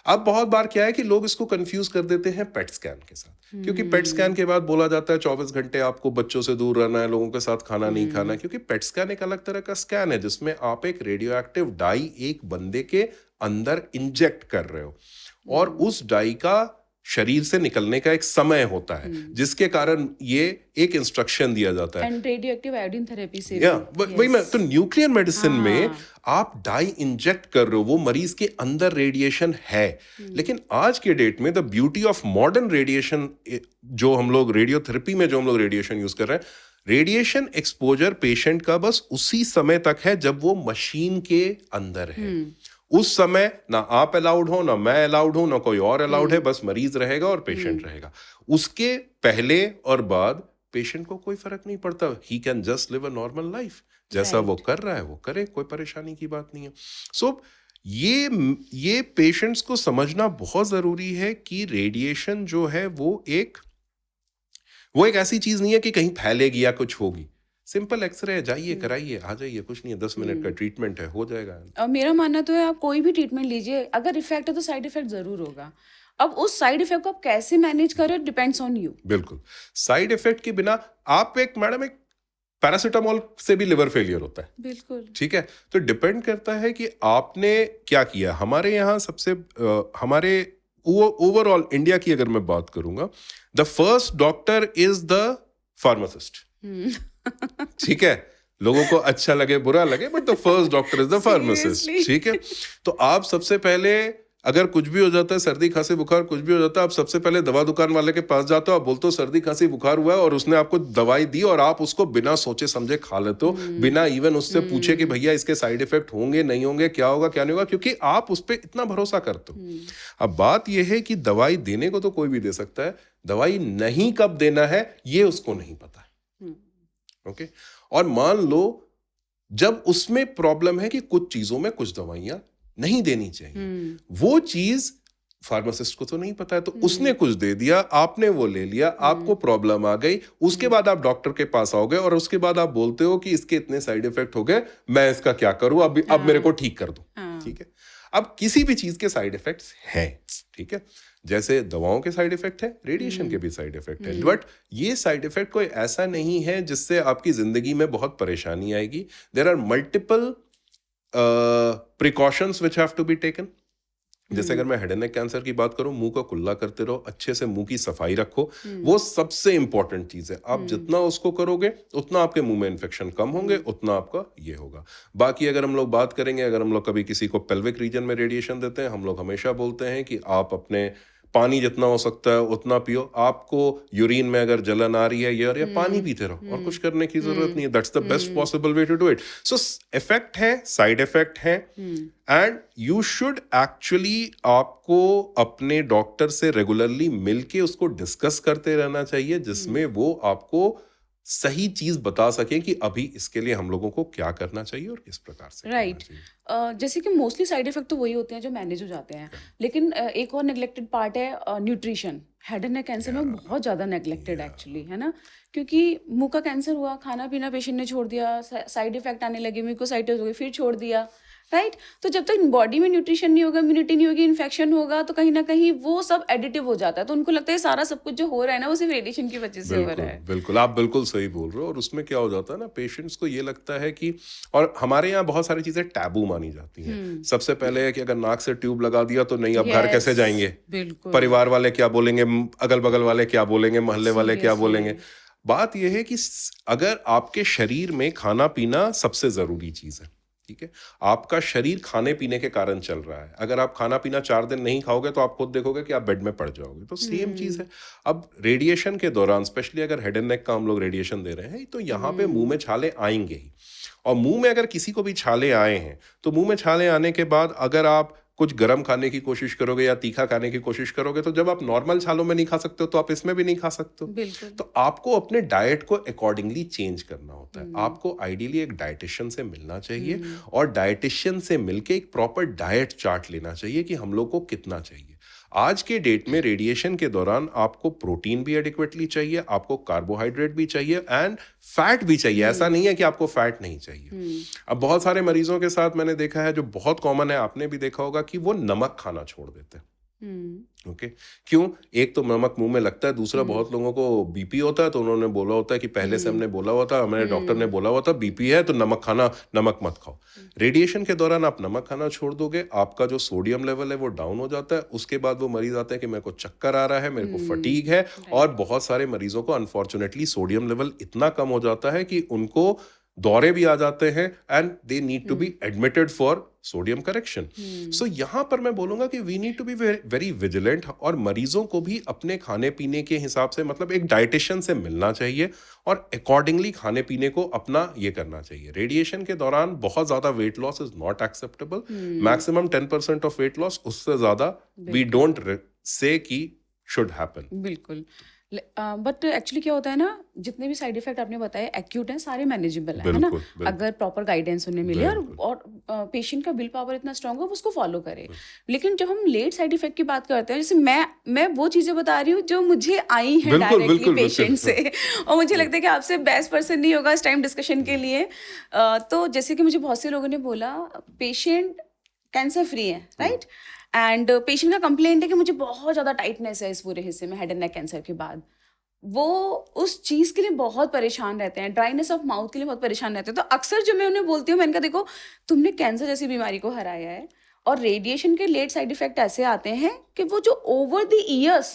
अब बहुत बार क्या है कि लोग इसको कंफ्यूज कर देते हैं पेट स्कैन के साथ, क्योंकि पेट स्कैन के बाद बोला जाता है 24 घंटे आपको बच्चों से दूर रहना है, लोगों के साथ खाना नहीं खाना, क्योंकि पेट स्कैन एक अलग तरह का स्कैन है जिसमें आप एक रेडियो एक्टिव डाई एक बंदे के अंदर इंजेक्ट कर रहे हो। और उस डाई का शरीर से निकलने का एक समय होता है जिसके कारण ये एक इंस्ट्रक्शन दिया जाता है। एंड रेडियोएक्टिव आयोडीन थेरेपी से या भी, वही मैं तो न्यूक्लियर मेडिसिन हाँ। में आप डाई इंजेक्ट कर रहे हो, वो मरीज के अंदर रेडिएशन है। लेकिन आज के डेट में the beauty of modern radiation, जो हम लोग रेडियोथेरेपी में जो हम लोग रेडिएशन यूज कर रहे हैं, रेडिएशन एक्सपोजर पेशेंट का बस उसी समय तक है जब वो मशीन के अंदर है। उस समय ना आप अलाउड हो, ना मैं अलाउड हूं, ना कोई और अलाउड है, बस मरीज रहेगा और पेशेंट रहेगा। उसके पहले और बाद पेशेंट को कोई फर्क नहीं पड़ता, he can just live a normal life, जैसा वो कर रहा है वो करे, कोई परेशानी की बात नहीं है। सो ये पेशेंट्स को समझना बहुत जरूरी है कि रेडिएशन जो है वो एक ऐसी चीज नहीं है कि कहीं फैलेगी या कुछ होगी। सिंपल एक्सरे है, जाइए कराइए, आ जाइए, कुछ नहीं है, 10 मिनट का ट्रीटमेंट है, हो जाएगा। और मेरा मानना तो है आप कोई भी ट्रीटमेंट लीजिए, अगर इफेक्ट है तो साइड इफेक्ट जरूर होगा। अब उस साइड इफेक्ट को आप कैसे मैनेज करें डिपेंड्स ऑन यू। बिल्कुल, साइड इफेक्ट के बिना आप एक पैरासिटामोल से भी लिवर फेलियर होता है, बिल्कुल ठीक है। तो डिपेंड करता है कि आपने क्या किया। हमारे यहाँ हमारे ओवरऑल इंडिया की अगर मैं बात करूंगा, the first doctor is the pharmacist. ठीक है, लोगों को अच्छा लगे बुरा लगे, but the first doctor is the pharmacist, ठीक है। तो आप सबसे पहले, अगर कुछ भी हो जाता है, सर्दी खांसी बुखार कुछ भी हो जाता है, आप सबसे पहले दवा दुकान वाले के पास जाते हो, आप बोलते हो सर्दी खांसी बुखार हुआ है, और उसने आपको दवाई दी और आप उसको बिना सोचे समझे खा लेते हो, बिना इवन उससे पूछे कि भैया इसके साइड इफेक्ट होंगे नहीं होंगे, क्या होगा क्या नहीं होगा, क्योंकि आप उस पर इतना भरोसा करते हो। अब बात यह है कि दवाई देने को तो कोई भी दे सकता है, दवाई नहीं कब देना है ये उसको नहीं पता है। ओके, और मान लो जब उसमें प्रॉब्लम है कि कुछ चीजों में कुछ दवाइयां नहीं देनी चाहिए, वो चीज फार्मासिस्ट को तो नहीं पता है, तो उसने कुछ दे दिया, आपने वो ले लिया, आपको प्रॉब्लम आ गई, उसके बाद आप डॉक्टर के पास आओगे और उसके बाद आप बोलते हो कि इसके इतने साइड इफेक्ट हो गए, मैं इसका क्या करूं, अब मेरे को ठीक कर दो। ठीक है, अब किसी भी चीज के साइड इफेक्ट्स हैं, ठीक है, जैसे दवाओं के साइड इफेक्ट है, रेडिएशन के भी साइड इफेक्ट है, बट ये साइड इफेक्ट कोई ऐसा नहीं है जिससे आपकी जिंदगी में बहुत परेशानी आएगी। There are multiple precautions which have to be taken. जैसे अगर मैं हेड एंड नेक कैंसर की बात करूं, मुंह को कुल्ला करते रहो, अच्छे से मुंह की सफाई रखो, वो सबसे इंपॉर्टेंट चीज है। आप जितना उसको करोगे उतना आपके मुंह में इन्फेक्शन कम होंगे, उतना आपका ये होगा। बाकी अगर हम लोग बात करेंगे, अगर हम लोग कभी किसी को पेल्विक रीजन में रेडिएशन देते हैं, हम लोग हमेशा बोलते हैं कि आप अपने पानी जितना हो सकता है उतना पियो। आपको यूरिन में अगर जलन आ रही है या पानी पीते रहो, और कुछ करने की जरूरत नहीं है। That's the best possible way to do it. So effect है, साइड इफेक्ट है, एंड यू शुड एक्चुअली, आपको अपने डॉक्टर से रेगुलरली मिलके उसको डिस्कस करते रहना चाहिए, जिसमें वो आपको सही चीज बता सके कि अभी इसके लिए हम लोगों को क्या करना चाहिए और किस प्रकार से राइट। जैसे कि मोस्टली साइड इफेक्ट तो वही होते हैं जो मैनेज हो जाते हैं, लेकिन एक और नेग्लेक्टेड पार्ट है nutrition. Head and neck cancer में बहुत ज़्यादा नेग्लेक्टेड एक्चुअली, है ना, क्योंकि मुंह का कैंसर हुआ, खाना पीना पेशेंट ने छोड़ दिया, साइड इफेक्ट आने लगे, म्यूकोसाइटिस हो गई, फिर छोड़ दिया, राइट। तो जब तक बॉडी में न्यूट्रिशन नहीं होगा, इम्यूनिटी नहीं होगी, इन्फेक्शन होगा, तो कहीं ना कहीं वो सब एडिटिव हो जाता है। तो उनको लगता है सारा सब कुछ जो हो रहा है ना वो सिर्फ रेडिएशन की वजह से हो रहा है। बिल्कुल, आप बिल्कुल सही बोल रहे हो। और उसमें क्या हो जाता है ना, पेशेंट्स को ये लगता है कि, और हमारे यहाँ बहुत सारी चीजें टैबू मानी जाती हैं। सबसे पहले है कि अगर नाक से ट्यूब लगा दिया तो नहीं, अब घर कैसे जाएंगे, परिवार वाले क्या बोलेंगे, अगल बगल वाले क्या बोलेंगे, मोहल्ले वाले क्या बोलेंगे। बात यह है कि अगर आपके शरीर में खाना पीना सबसे जरूरी चीज है, ठीक है, आपका शरीर खाने पीने के कारण चल रहा है। अगर आप खाना पीना 4 दिन नहीं खाओगे तो आप खुद देखोगे कि आप बेड में पड़ जाओगे। तो सेम चीज है। अब रेडिएशन के दौरान, स्पेशली अगर हेड एंड नेक का हम लोग रेडिएशन दे रहे हैं, तो यहाँ पे मुंह में छाले आएंगे ही। और मुंह में अगर किसी को भी छाले आए हैं, तो मुंह में छाले आने के बाद अगर आप कुछ गर्म खाने की कोशिश करोगे या तीखा खाने की कोशिश करोगे, तो जब आप नॉर्मल छालों में नहीं खा सकते हो तो आप इसमें भी नहीं खा सकते हो। तो आपको अपने डाइट को अकॉर्डिंगली चेंज करना होता है। आपको आइडियली एक डाइटिशियन से मिलना चाहिए, और डाइटिशियन से मिलके एक प्रॉपर डाइट चार्ट लेना चाहिए कि हम लोग को कितना चाहिए। आज के डेट में रेडिएशन के दौरान आपको प्रोटीन भी एडिक्वेटली चाहिए, आपको कार्बोहाइड्रेट भी चाहिए, एंड फैट भी चाहिए। ऐसा नहीं है कि आपको फैट नहीं चाहिए। अब बहुत सारे मरीजों के साथ मैंने देखा है, जो बहुत कॉमन है, आपने भी देखा होगा, कि वो नमक खाना छोड़ देते हैं। ओके क्यों? एक तो नमक मुंह में लगता है, दूसरा बहुत लोगों को बीपी होता है, तो उन्होंने बोला होता है कि पहले से हमने बोला हुआ था, हमारे डॉक्टर ने बोला हुआ था बीपी है तो नमक मत खाओ। रेडिएशन के दौरान आप नमक खाना छोड़ दोगे, आपका जो सोडियम लेवल है वो डाउन हो जाता है। उसके बाद वो मरीज आता है कि मेरे को चक्कर आ रहा है, मेरे को फटीग है, और बहुत सारे मरीजों को अनफॉर्चुनेटली सोडियम लेवल इतना कम हो जाता है कि उनको दौरे भी आ जाते हैं and they need to be admitted for sodium correction. So यहां पर मैं बोलूंगा कि we need to be very vigilant, और मरीजों को भी अपने खाने पीने के हिसाब से, मतलब एक डाइटिशियन से मिलना चाहिए और अकॉर्डिंगली खाने पीने को अपना ये करना चाहिए। रेडिएशन के दौरान बहुत ज्यादा weight loss is not acceptable, maximum 10% of weight loss, उससे ज्यादा वी डोंट से कि शुड हैपन। बिल्कुल। बट एक्चुअली क्या होता है ना, जितने भी साइड इफेक्ट आपने बताए एक्यूट हैं, सारे मैनेजेबल है ना, अगर प्रॉपर गाइडेंस उन्हें मिले और पेशेंट का विल पावर इतना स्ट्रांग हो, वो उसको फॉलो करे। लेकिन जब हम लेट साइड इफेक्ट की बात करते हैं, जैसे मैं वो चीजें बता रही हूँ जो मुझे आई हैं डायरेक्टली पेशेंट से, और मुझे लगता है कि आपसे बेस्ट पर्सन नहीं होगा इस टाइम डिस्कशन के लिए। तो जैसे कि मुझे बहुत से लोगों ने बोला पेशेंट कैंसर फ्री है, राइट, एंड पेशेंट का कंप्लेंट है कि मुझे बहुत ज़्यादा टाइटनेस है इस पूरे हिस्से में हेड एंड नेक कैंसर के बाद। वो उस चीज़ के लिए बहुत परेशान रहते हैं, ड्राइनेस ऑफ माउथ के लिए बहुत परेशान रहते हैं। तो अक्सर जो मैं उन्हें बोलती हूँ, मैंने कहा देखो तुमने कैंसर जैसी बीमारी को हराया है, और रेडिएशन के लेट साइड इफेक्ट ऐसे आते हैं कि वो जो ओवर द ईयर्स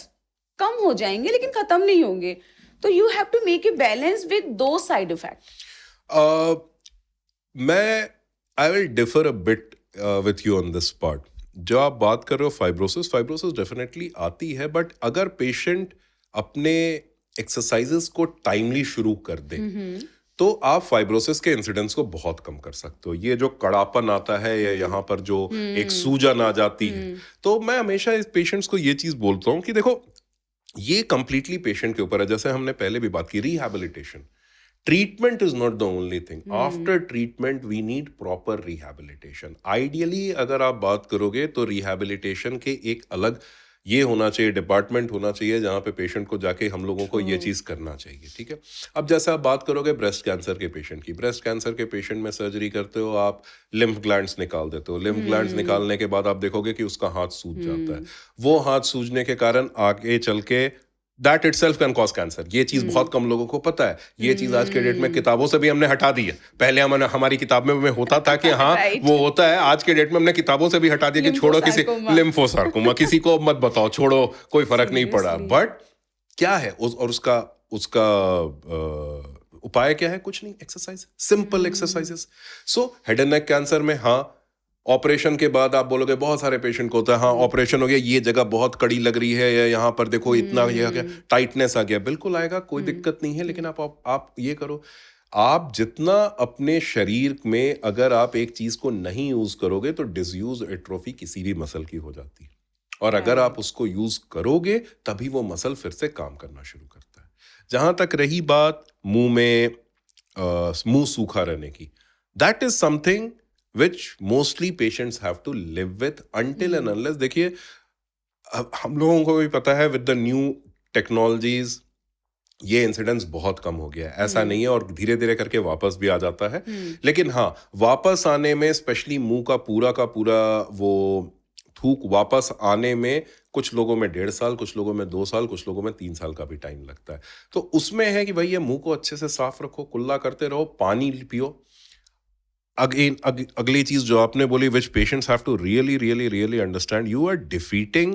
कम हो जाएंगे लेकिन ख़त्म नहीं होंगे। तो you have to make a balance with those side effect. I will differ a bit with you on this part. जो आप बात कर रहे हो फाइब्रोसिस डेफिनेटली आती है, बट अगर पेशेंट अपने एक्सरसाइजेस को टाइमली शुरू कर दे तो आप फाइब्रोसिस के इंसिडेंट्स को बहुत कम कर सकते हो। ये जो कड़ापन आता है या यहाँ पर जो एक सूजन आ जाती है, तो मैं हमेशा इस पेशेंट्स को ये चीज बोलता हूँ कि देखो ये कंप्लीटली पेशेंट के ऊपर है। जैसे हमने पहले भी बात की, rehabilitation, treatment is not the only thing. After treatment we need proper rehabilitation. Ideally अगर आप बात करोगे तो rehabilitation के एक अलग ये होना चाहिए, डिपार्टमेंट होना चाहिए जहाँ पे पेशेंट को जाके हम लोगों को ये चीज़ करना चाहिए, ठीक है। अब जैसे आप बात करोगे ब्रेस्ट कैंसर के पेशेंट की, ब्रेस्ट कैंसर के पेशेंट में सर्जरी करते हो, आप लिम्फ ग्लैंड्स निकाल देते हो। लिम्फ ग्लैंड्स निकालने के बाद आप देखोगे कि उसका हाथ सूज जाता है। वो हाथ सूजने के कारण आगे चल के that itself can cause cancer. ये चीज बहुत कम लोगों को पता है। ये चीज आज के डेट में किताबों से भी हमने हटा दी है। पहले हमारी किताब में होता था कि हाँ वो होता है, आज के डेट में हमने किताबों से भी हटा दिया कि छोड़ो, किसी लिम्फोसार्कोमा किसी को मत बताओ, छोड़ो, कोई फर्क नहीं पड़ा। बट क्या है और उसका उपाय क्या है? कुछ नहीं, exercise, simple exercises. So head and neck cancer में हाँ, ऑपरेशन के बाद आप बोलोगे, बहुत सारे पेशेंट को होता है हाँ ऑपरेशन हो गया, ये जगह बहुत कड़ी लग रही है, या यहाँ पर देखो इतना ये आ गया, टाइटनेस आ गया। बिल्कुल आएगा, कोई दिक्कत नहीं है, लेकिन आप ये करो, आप जितना अपने शरीर में अगर आप एक चीज को नहीं यूज करोगे तो डिसयूज एट्रोफी किसी भी मसल की हो जाती है, और अगर आप उसको यूज करोगे तभी वो मसल फिर से काम करना शुरू करता है। जहां तक रही बात मुंह सूखा रहने की, that is something which mostly patients have to live with until and unless, देखिए हम लोगों को भी पता है with the new technologies ये इंसिडेंट्स बहुत कम हो गया है। ऐसा नहीं है, और धीरे धीरे करके वापस भी आ जाता है। लेकिन हाँ, वापस आने में स्पेशली मुंह का पूरा वो थूक वापस आने में कुछ लोगों में 1.5 साल, कुछ लोगों में 2 साल, कुछ लोगों में 3 साल का भी टाइम लगता है। तो उसमें है कि भाई ये मुंह को अच्छे से साफ रखो, कुल्ला करते रहो, पानी पियो। अगली चीज जो आपने बोली, which patients have to really understand, you are defeating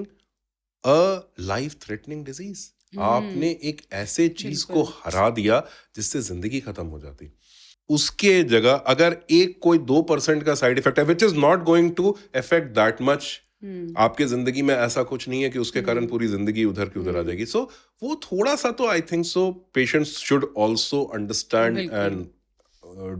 a life threatening disease. आपने एक ऐसे चीज को हरा दिया जिससे जिंदगी खत्म हो जाती। उसके जगह अगर कोई 2% का साइड इफेक्ट है, which is not going to affect that much, आपके जिंदगी में ऐसा कुछ नहीं है कि उसके कारण पूरी जिंदगी उधर की उधर आ जाएगी। सो वो थोड़ा सा तो I think so patients should also understand and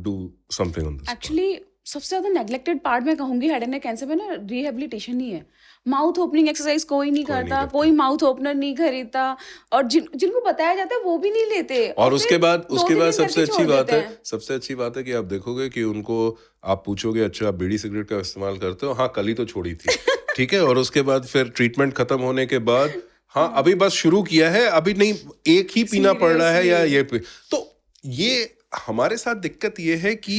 do something on this. Actually, सबसे ज्यादा नेग्लेक्टेड पार्ट मैं कहूंगी हेड एंड नेक कैंसर में ना, रिहेबिलिटेशन ही है। माउथ ओपनिंग एक्सरसाइज कोई नहीं करता, कोई माउथ ओपनर नहीं खरीदता, और जिनको बताया जाता है वो भी नहीं लेते। और उसके बाद सबसे अच्छी बात है कि आप देखोगे कि उनको आप पूछोगे, अच्छा आप बीड़ी सिगरेट का इस्तेमाल करते हो? हाँ, कल ही तो छोड़ी थी। ठीक है, और उसके बाद फिर ट्रीटमेंट खत्म होने के बाद, हाँ अभी बस शुरू किया है, अभी नहीं, एक ही पीना पड़ रहा है या ये तो ये हमारे साथ दिक्कत ये है कि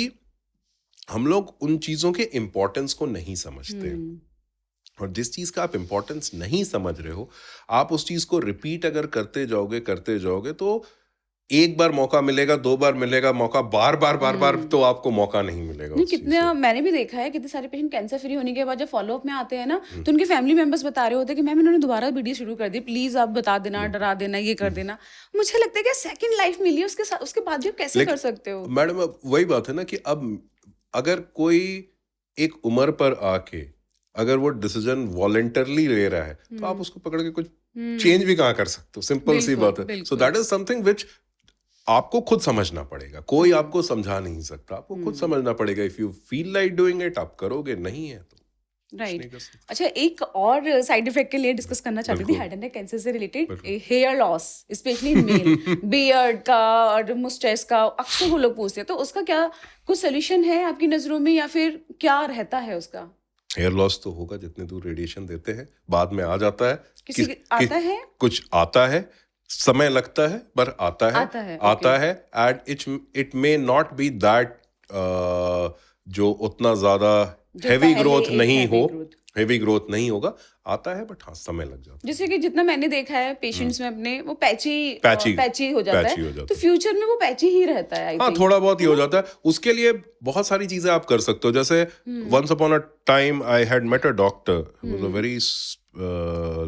हम लोग उन चीजों के इंपॉर्टेंस को नहीं समझते। और जिस चीज़ का आप इम्पोर्टेंस नहीं समझ रहे हो, आप उस चीज़ को रिपीट अगर करते जाओगे तो एक बार मौका मिलेगा, 2 बार मिलेगा मौका, बार तो आपको मौका नहीं मिलेगा नहीं, उस चीज़ कितना से। मैंने भी देखा है, कितने सारे पेशेंट कैंसर फ्री होने के बाद जब फॉलो अप में आते हैं ना, तो उनके फैमिली मेंबर्स बता रहे होते हैं कि मैम इन्होंने दोबारा वीडियो शुरू कर दी, प्लीज आप बता देना, डरा देना, ये कर देना। मुझे लगता है कि सेकंड लाइफ मिली है उसके साथ, उसके बाद भी आप कैसे कर सकते हो? मैडम अब वही बात है ना कि अब अगर कोई एक उम्र पर आके अगर वो डिसीजन वॉलंटरली ले रहा है तो आप उसको पकड़ के कुछ चेंज भी कहाँ कर सकते हो, सिंपल सी बात है। सो दैट इज समथिंग विच आपको खुद समझना पड़ेगा, कोई आपको समझा नहीं सकता, आपको खुद समझना पड़ेगा। If you feel like doing it आप करोगे, नहीं है तो राइट। अच्छा, एक और साइड इफेक्ट के लिए डिस्कस करना चाहती थी, हेड एंड नेक कैंसर से related, hair loss specially in male, beard का और मुस्टैच का अक्सर वो लोग पूछते हैं, तो उसका क्या कुछ सोल्यूशन है आपकी नजरों में, या फिर क्या रहता है उसका? हेयर लॉस तो होगा, जितने दूर रेडिएशन देते हैं बाद में आ जाता है। आता है, कुछ आता है, समय लगता है पर आता है and it may not be that जो उतना ज्यादा हेवी ग्रोथ नहीं होगा, आता है बट हाँ समय लग जाता है। जैसे कि जितना मैंने देखा है पेशेंट्स में अपने, वो पैची हो जाता है, तो फ्यूचर में वो पैची ही रहता है। हाँ, थोड़ा बहुत ही हो जाता है। उसके लिए बहुत सारी चीजें आप कर सकते हो, जैसे once upon a time I had met a doctor who was a very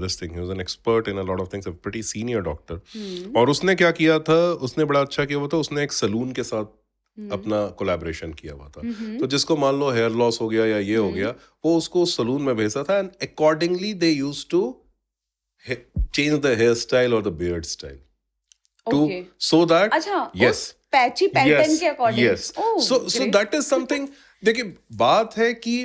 this thing, he was an expert in a lot of things, a pretty senior doctor. और उसने क्या किया था, उसने बड़ा अच्छा किया हुआ था, उसने एक सलून के साथ अपना कोलैबोरेशन किया हुआ था। तो जिसको मान लो हेयर लॉस हो गया या ये हो गया, वो उसको सलून में भेजा था and accordingly they used to change the hair style और the beard style to so that yes patchy pattern के according. Yes, so that is something. देखिए बात है कि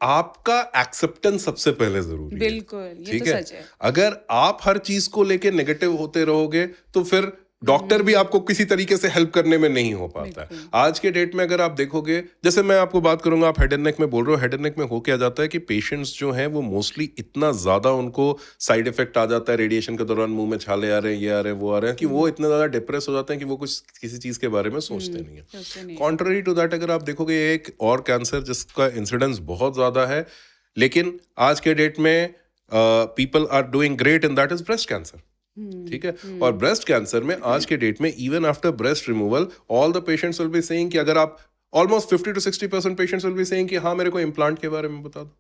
आपका एक्सेप्टेंस सबसे पहले जरूरी है। बिल्कुल, ये तो सच है। अगर आप हर चीज को लेके नेगेटिव होते रहोगे तो फिर डॉक्टर भी आपको किसी तरीके से हेल्प करने में नहीं हो पाता है। आज के डेट में अगर आप देखोगे, जैसे मैं आपको बात करूंगा, आप हेड एंड नेक में बोल रहे हो, हेड एंड नेक में हो क्या जाता है कि पेशेंट्स जो हैं वो मोस्टली इतना ज्यादा उनको साइड इफेक्ट आ जाता है रेडिएशन के दौरान, मुंह में छाले आ रहे हैं, ये आ रहे हैं, वो आ रहे हैं, कि वो इतना ज्यादा डिप्रेस हो जाते हैं कि वो कुछ किसी चीज के बारे में सोचते नहीं है। कॉन्ट्ररी टू दैट अगर आप देखोगे, एक और कैंसर जिसका इंसिडेंस बहुत ज्यादा है लेकिन आज के डेट में people are doing great in, that is breast cancer. ठीक है, और ब्रेस्ट कैंसर में आज के डेट में even after breast removal all the patients will be saying कि अगर आप almost 50 to 60% patients will be saying कि हाँ मेरे को इम्प्लांट के बारे में बता दो,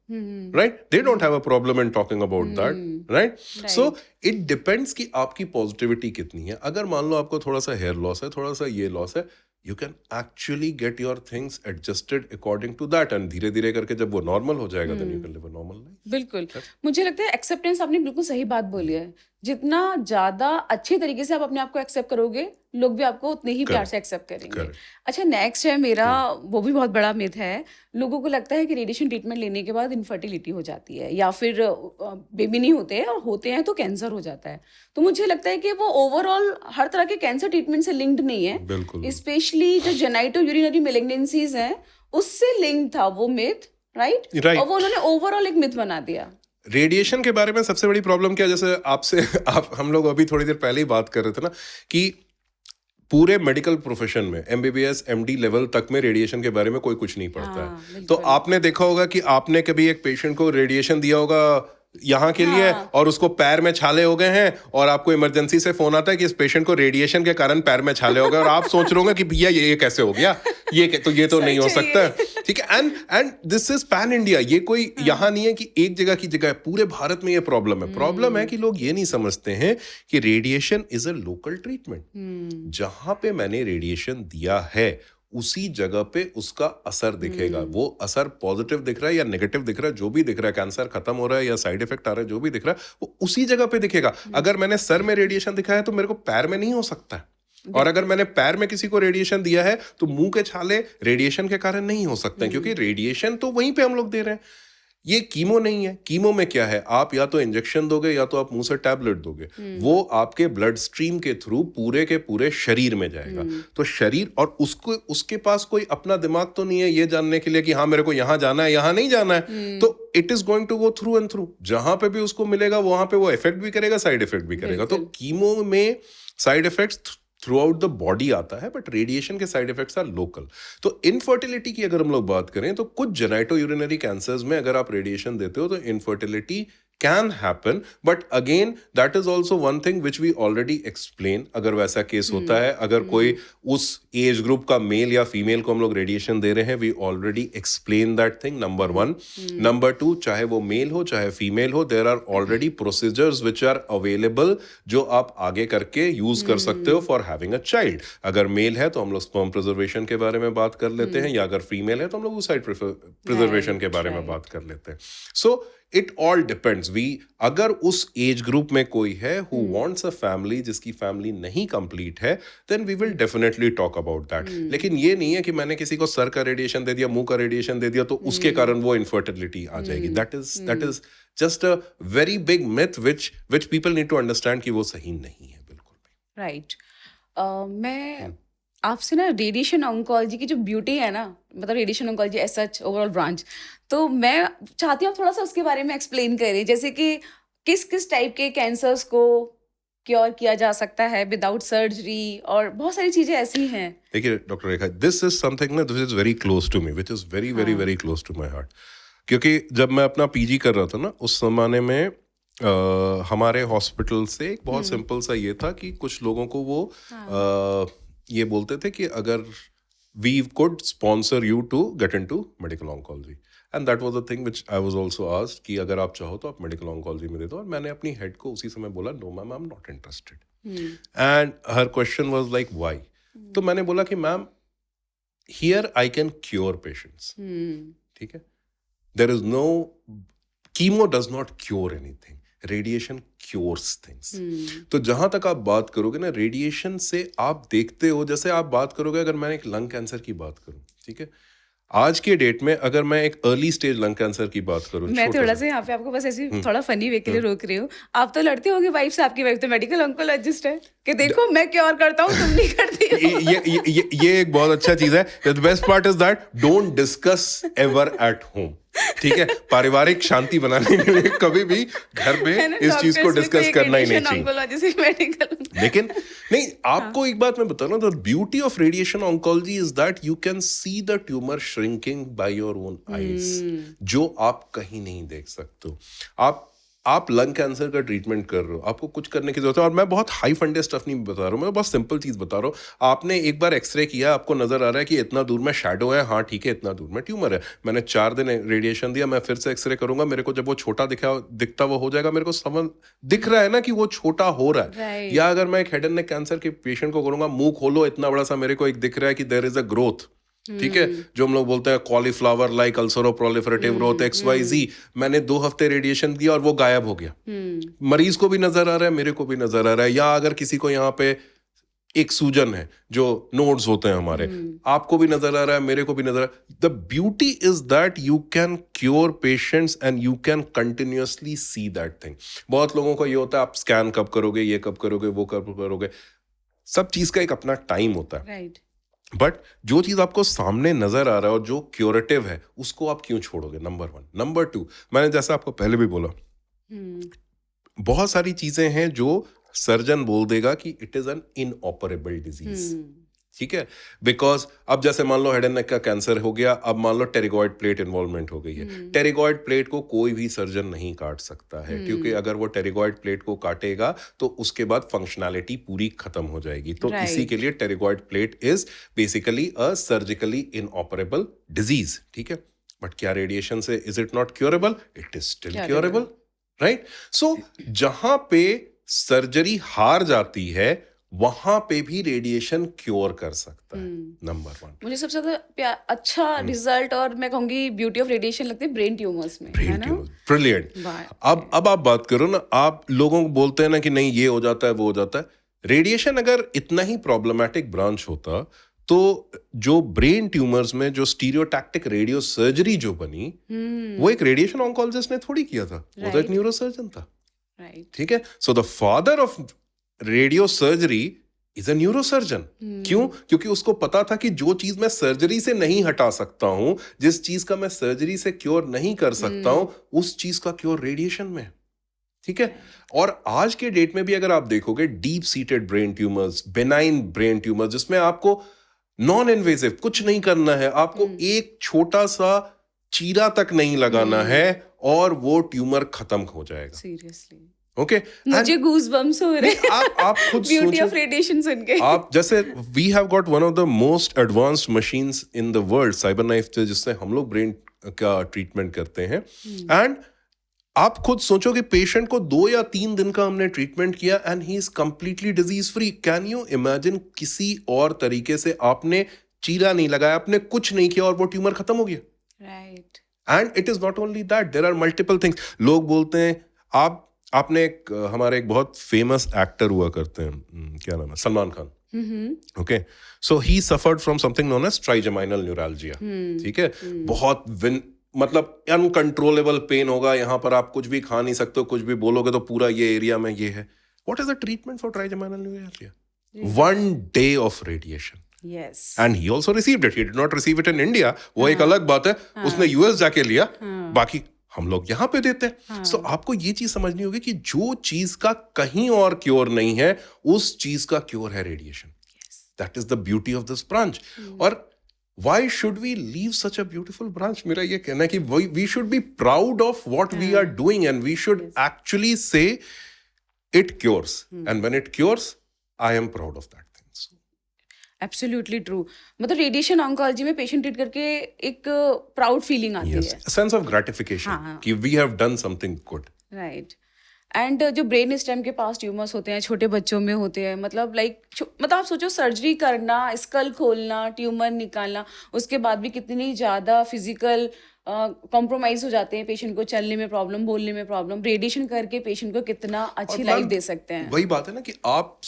right? They don't have a problem in talking about that, right? So it depends कि आपकी पॉजिटिविटी कितनी है। अगर मान लो आपको थोड़ा सा हेयर लॉस है, थोड़ा सा ये लॉस है, you can actually get your things adjusted according to that and धीरे धीरे करके जब वो नॉर्मल हो जाएगा then you can live a normal life. बिल्कुल, मुझे लगता है एक्सेप्टेंस, आपने बिल्कुल सही बात बोली है। जितना ज्यादा अच्छे तरीके से आप अपने आप को एक्सेप्ट करोगे, लोग भी आपको उतने ही प्यार से एक्सेप्ट करेंगे। अच्छा, नेक्स्ट है मेरा, वो भी बहुत बड़ा मिथ है, लोगों को लगता है कि रेडिएशन ट्रीटमेंट लेने के बाद इनफर्टिलिटी हो जाती है, या फिर बेबी नहीं होते हैं, और होते हैं तो कैंसर हो जाता है। तो मुझे लगता है कि वो ओवरऑल हर तरह के कैंसर ट्रीटमेंट से लिंक्ड नहीं है, स्पेशली जो जेनाइटो यूरिनरी मैलिग्नेंसीज हैं उससे लिंक था वो मिथ, राइट? और वो उन्होंने ओवरऑल एक मिथ बना दिया। रेडिएशन के बारे में सबसे बड़ी प्रॉब्लम क्या, जैसे आपसे हम लोग अभी थोड़ी देर पहले ही बात कर रहे थे ना कि पूरे मेडिकल प्रोफेशन में एमबीबीएस एमडी लेवल तक में रेडिएशन के बारे में कोई कुछ नहीं पढ़ता है। तो आपने देखा होगा कि आपने कभी एक पेशेंट को रेडिएशन दिया होगा यहाँ के लिए, और उसको पैर में छाले हो गए हैं और आपको इमरजेंसी से फोन आता है कि इस पेशेंट को रेडिएशन के कारण पैर में छाले हो गए, और आप सोच रहे होंगे कि भैया ये कैसे हो गया, ये तो नहीं हो सकता, ठीक है? And this is pan India, ये कोई यहाँ नहीं है कि एक जगह की जगह है, पूरे भारत में ये प्रॉब्लम है कि लोग ये नहीं समझते हैं कि radiation is a local treatment. जहां पे मैंने रेडिएशन दिया है उसी जगह पे उसका असर दिखेगा। वो असर पॉजिटिव दिख रहा है या नेगेटिव दिख रहा है, जो भी दिख रहा है, कैंसर खत्म हो रहा है या साइड इफेक्ट आ रहा है, जो भी दिख रहा है वो उसी जगह पे दिखेगा। अगर मैंने सर में रेडिएशन दिखाया है तो मेरे को पैर में नहीं हो सकता है, और अगर मैंने पैर में किसी को रेडिएशन दिया है तो मुंह के छाले रेडिएशन के कारण नहीं हो सकते हैं, क्योंकि रेडिएशन तो वहीं पे हम लोग दे रहे हैं। ये कीमो नहीं है। कीमो में क्या है, आप या तो इंजेक्शन दोगे या तो आप मुंह से टैबलेट दोगे, वो आपके ब्लड स्ट्रीम के थ्रू पूरे के पूरे शरीर में जाएगा। तो शरीर, और उसके पास कोई अपना दिमाग तो नहीं है ये जानने के लिए कि हाँ मेरे को यहां जाना है, यहां नहीं जाना है। तो it is going to go through and through, जहां पे भी उसको मिलेगा वहां पे वो इफेक्ट भी करेगा, साइड इफेक्ट भी करेगा। तो कीमो में side effects through out the body आता है, बट रेडिएशन के साइड इफेक्ट्स आर लोकल। तो इनफर्टिलिटी की अगर हम लोग बात करें तो कुछ जेनाइटो यूरिनरी कैंसर्स में अगर आप रेडिएशन देते हो तो infertility can happen, but again that is also one thing which we already explain। अगर वैसा केस होता है, अगर कोई उस एज ग्रुप का मेल या फीमेल को हम लोग रेडिएशन दे रहे हैं, we already explain that thing, number one। number two, चाहे वो मेल हो चाहे फीमेल हो, there are already procedures which are available जो आप आगे करके यूज कर सकते हो for having a child। अगर मेल है तो हम लोग स्पर्म प्रिजर्वेशन के बारे में बात कर लेते हैं, या अगर फीमेल है तो हम लोग उस साइड प्रिजर्वेशन के बारे में बात कर लेते हैं। So it all depends. अगर उस एज ग्रुप में कोई है हु वांट्स अ फैमिली, जिसकी फैमिली नहीं कंप्लीट है, then we will definitely talk about that. लेकिन ये नहीं है कि मैंने किसी को सर का रेडिएशन दे दिया, मुंह का रेडिएशन दे दिया तो उसके कारण वो इनफर्टिलिटी आ जाएगी। That is just a very big myth which people need to understand कि वो सही नहीं है बिल्कुल भी। राइट। मैं आपसे ना रेडिएशन ऑन्कोलॉजी की जो ब्यूटी है ना, मतलब radiation oncology as such overall branch, तो मैं चाहती हूँ आप थोड़ा सा उसके बारे में एक्सप्लेन करें, जैसे कि किस किस टाइप के कैंसर्स को क्योर किया जा सकता है विदाउट सर्जरी, और बहुत सारी चीजें ऐसी हैं। देखिए doctor Rekha, this is something ना this is very close to me, which is very very very close to my heart. क्योंकि जब मैं अपना पीजी कर रहा था ना, उस जमाने में हमारे हॉस्पिटल से एक बहुत सिंपल सा ये था कि कुछ लोगों को वो ये बोलते थे कि अगर we could sponsor you to get into medical oncology, and that was the thing which I was also asked कि अगर आप चाहो तो आप मेडिकल ऑन्कोलॉजी में दे दो। और मैंने अपनी हेड को उसी समय बोला, no ma'am, I am not interested. And her question was like why. तो मैंने बोला कि ma'am, here I can cure patients, ठीक है, there is no, chemo does not cure anything, radiation cures things. तो जहां तक आप बात करोगे ना, रेडिएशन से आप देखते हो, जैसे आप बात करोगे, अगर मैं एक लंग कैंसर की बात करूं, ठीक है, आज के डेट में अगर मैं एक अर्ली स्टेज लंग कैंसर की बात करूं, मैं थोड़ा सा यहाँ पे आपको बस ऐसे थोड़ा फनी वे के लिए रोक रही हूँ। आप तो लड़ते होगे वाइफ से, आपकी वाइफ तो मेडिकल ऑन्कोलॉजिस्ट है, कि देखो मैं क्योर करता हूँ, तुम नहीं करती हो। ये एक बहुत अच्छा चीज है। The best part is that don't discuss ever at home, ठीक है। पारिवारिक शांति बनाने के लिए कभी भी घर में इस चीज को डिस्कस करना ही नहीं चाहिए। लेकिन नहीं, आपको एक बात मैं बता रहा हूँ, the beauty of radiation oncology is that you can see the tumour shrinking by your own eyes, जो आप कहीं नहीं देख सकते हो। आप लंग कैंसर का ट्रीटमेंट कर रहे हो, आपको कुछ करने की जरूरत है। और मैं बहुत हाई फंडेड स्टफ नहीं बता रहा हूँ, मैं बहुत सिंपल चीज बता रहा हूँ। आपने एक बार एक्सरे किया, आपको नजर आ रहा है कि इतना दूर में शैडो है, हाँ ठीक है, इतना दूर में ट्यूमर है। मैंने 4 दिन रेडिएशन दिया, मैं फिर से एक्सरे करूंगा, मेरे को जब वो छोटा दिखता वो हो जाएगा, मेरे को समझ दिख रहा है ना कि वो छोटा हो रहा है। या अगर मैं एक हेड एंड नेक कैंसर के पेशेंट को करूंगा, मुंह खोलो, इतना बड़ा सा मेरे को एक दिख रहा है कि देयर इज अ ग्रोथ, ठीक है, जो हम लोग बोलते हैं cauliflower like ulcero proliferative growth XYZ। मैंने 2 हफ्ते रेडिएशन दिया और वो गायब हो गया। मरीज को भी नजर आ रहा है, मेरे को भी नजर आ रहा है। या अगर किसी को यहाँ पे एक सूजन है, जो नोड्स होते हैं हमारे, आपको भी नजर आ रहा है, मेरे को भी नजर आ रहा है। The beauty is that you can cure patients and you can continuously see that thing. बहुत लोगों को ये होता है, आप स्कैन कब करोगे, ये कब करोगे, वो कब करोगे। सब चीज का एक अपना टाइम होता है, राइट। बट जो चीज आपको सामने नजर आ रहा है और जो क्योरेटिव है, उसको आप क्यों छोड़ोगे, नंबर 1। नंबर 2, मैंने जैसा आपको पहले भी बोला, बहुत सारी चीजें हैं जो सर्जन बोल देगा कि इट इज एन इनऑपरेबल डिजीज, ठीक है। बिकॉज अब जैसे मान लो हेड एंड नेक का कैंसर हो गया, अब मान लो टेरिगॉइड प्लेट इन्वॉल्वमेंट हो गई है। टेरिगॉइड प्लेट को कोई भी सर्जन नहीं काट सकता है, क्योंकि अगर वो टेरिगॉइड प्लेट को काटेगा तो उसके बाद फंक्शनैलिटी पूरी खत्म हो जाएगी। तो इसी के लिए pterygoid plate is basically a surgically inoperable disease, ठीक है। बट क्या रेडिएशन से is it not curable? It is still curable, right. So जहां पे सर्जरी हार जाती है, वहां पे भी रेडिएशन क्योर कर सकता है, नंबर 1। मुझे सबसे ज्यादा अच्छा रिजल्ट और मैं कहूंगी ब्यूटी ऑफ रेडिएशन लगती है ब्रेन ट्यूमर्स में, है ना? ब्रिलियंट। अब आप बात करो ना, आप लोगों को बोलते हैं ना कि नहीं ये हो जाता है, वो हो जाता है। रेडिएशन अगर इतना ही प्रॉब्लमैटिक ब्रांच होता तो जो ब्रेन ट्यूमर्स में जो स्टीरियोटैक्टिक रेडियो सर्जरी जो बनी, वो एक रेडिएशन ऑन्कोलॉजिस्ट ने थोड़ी किया था, वो तो एक न्यूरोसर्जन था, ठीक है। So the father of radio surgery is a neurosurgeon. क्यों? क्योंकि उसको पता था कि जो चीज मैं सर्जरी से नहीं हटा सकता हूं, जिस चीज का मैं सर्जरी से क्योर नहीं कर सकता हूं, उस चीज का क्योर रेडिएशन में, ठीक है। और आज के डेट में भी अगर आप देखोगे deep seated brain tumours, benign brain tumours, जिसमें आपको नॉन इन्वेसिव कुछ नहीं करना है, आपको एक छोटा सा चीरा तक नहीं लगाना है और वो ट्यूमर खत्म हो जाएगा। सीरियसली ओके, मुझे गूज़बम्स हो रहे हैं आप खुद ब्यूटी ऑफ सोचो, रेडिएशन सुन के। आप जैसे we have got one of the most advanced machines in the world, cyber knife, जिससे हम लोग ब्रेन का ट्रीटमेंट करते हैं। एंड आप खुद सोचो कि पेशेंट को 2 या 3 दिन का हमने ट्रीटमेंट किया and he is completely disease free. Can you imagine किसी और तरीके से आपने चीरा नहीं लगाया, आपने कुछ नहीं किया और वो ट्यूमर खत्म हो गया। Right. And it is not only that, there are multiple things. लोग बोलते हैं आपने हमारे एक बहुत फेमस एक्टर हुआ करते हैं, क्या नाम है, Salman Khan. Okay, so he suffered from something known as trigeminal neuralgia. ठीक है, बहुत मतलब अनकंट्रोलेबल पेन होगा, यहाँ पर आप कुछ भी खा नहीं सकते हो, कुछ भी बोलोगे तो पूरा ये एरिया में ये है। What is the treatment for trigeminal neuralgia? 1 day of radiation. Yes. And he also received it. He did not receive it in India. वो एक अलग बात है, उसने यूएस जाके लिया, बाकी हम लोग यहाँ पे देते हैं। So आपको ये चीज समझनी होगी कि जो चीज का कहीं और क्योर नहीं है, उस चीज का क्योर है radiation. That is the beauty of this branch. और why should we leave such a beautiful branch? मेरा ये कहना है कि we should be proud of what we are doing and we should actually say it cures. And when it cures, I am proud of that thing. Absolutely true. मतलब radiation oncology में patient treat करके एक proud feeling आती Yes, है। a sense of gratification कि we have done something good. Right. And जो brain stem के पास tumours होते हैं, छोटे बच्चों में होते हैं, मतलब मतलब आप सोचो सर्जरी करना, स्कल खोलना, ट्यूमर निकालना, उसके बाद भी कितनी ज़्यादा फिजिकल कॉम्प्रोमाइज हो जाते हैं पेशेंट को, चलने में प्रॉब्लम, बोलने में प्रॉब्लम। रेडिएशन करके पेशेंट को कितना अच्छी और लाइफ मैम, दे सकते हैं। वही बात है ना कि आप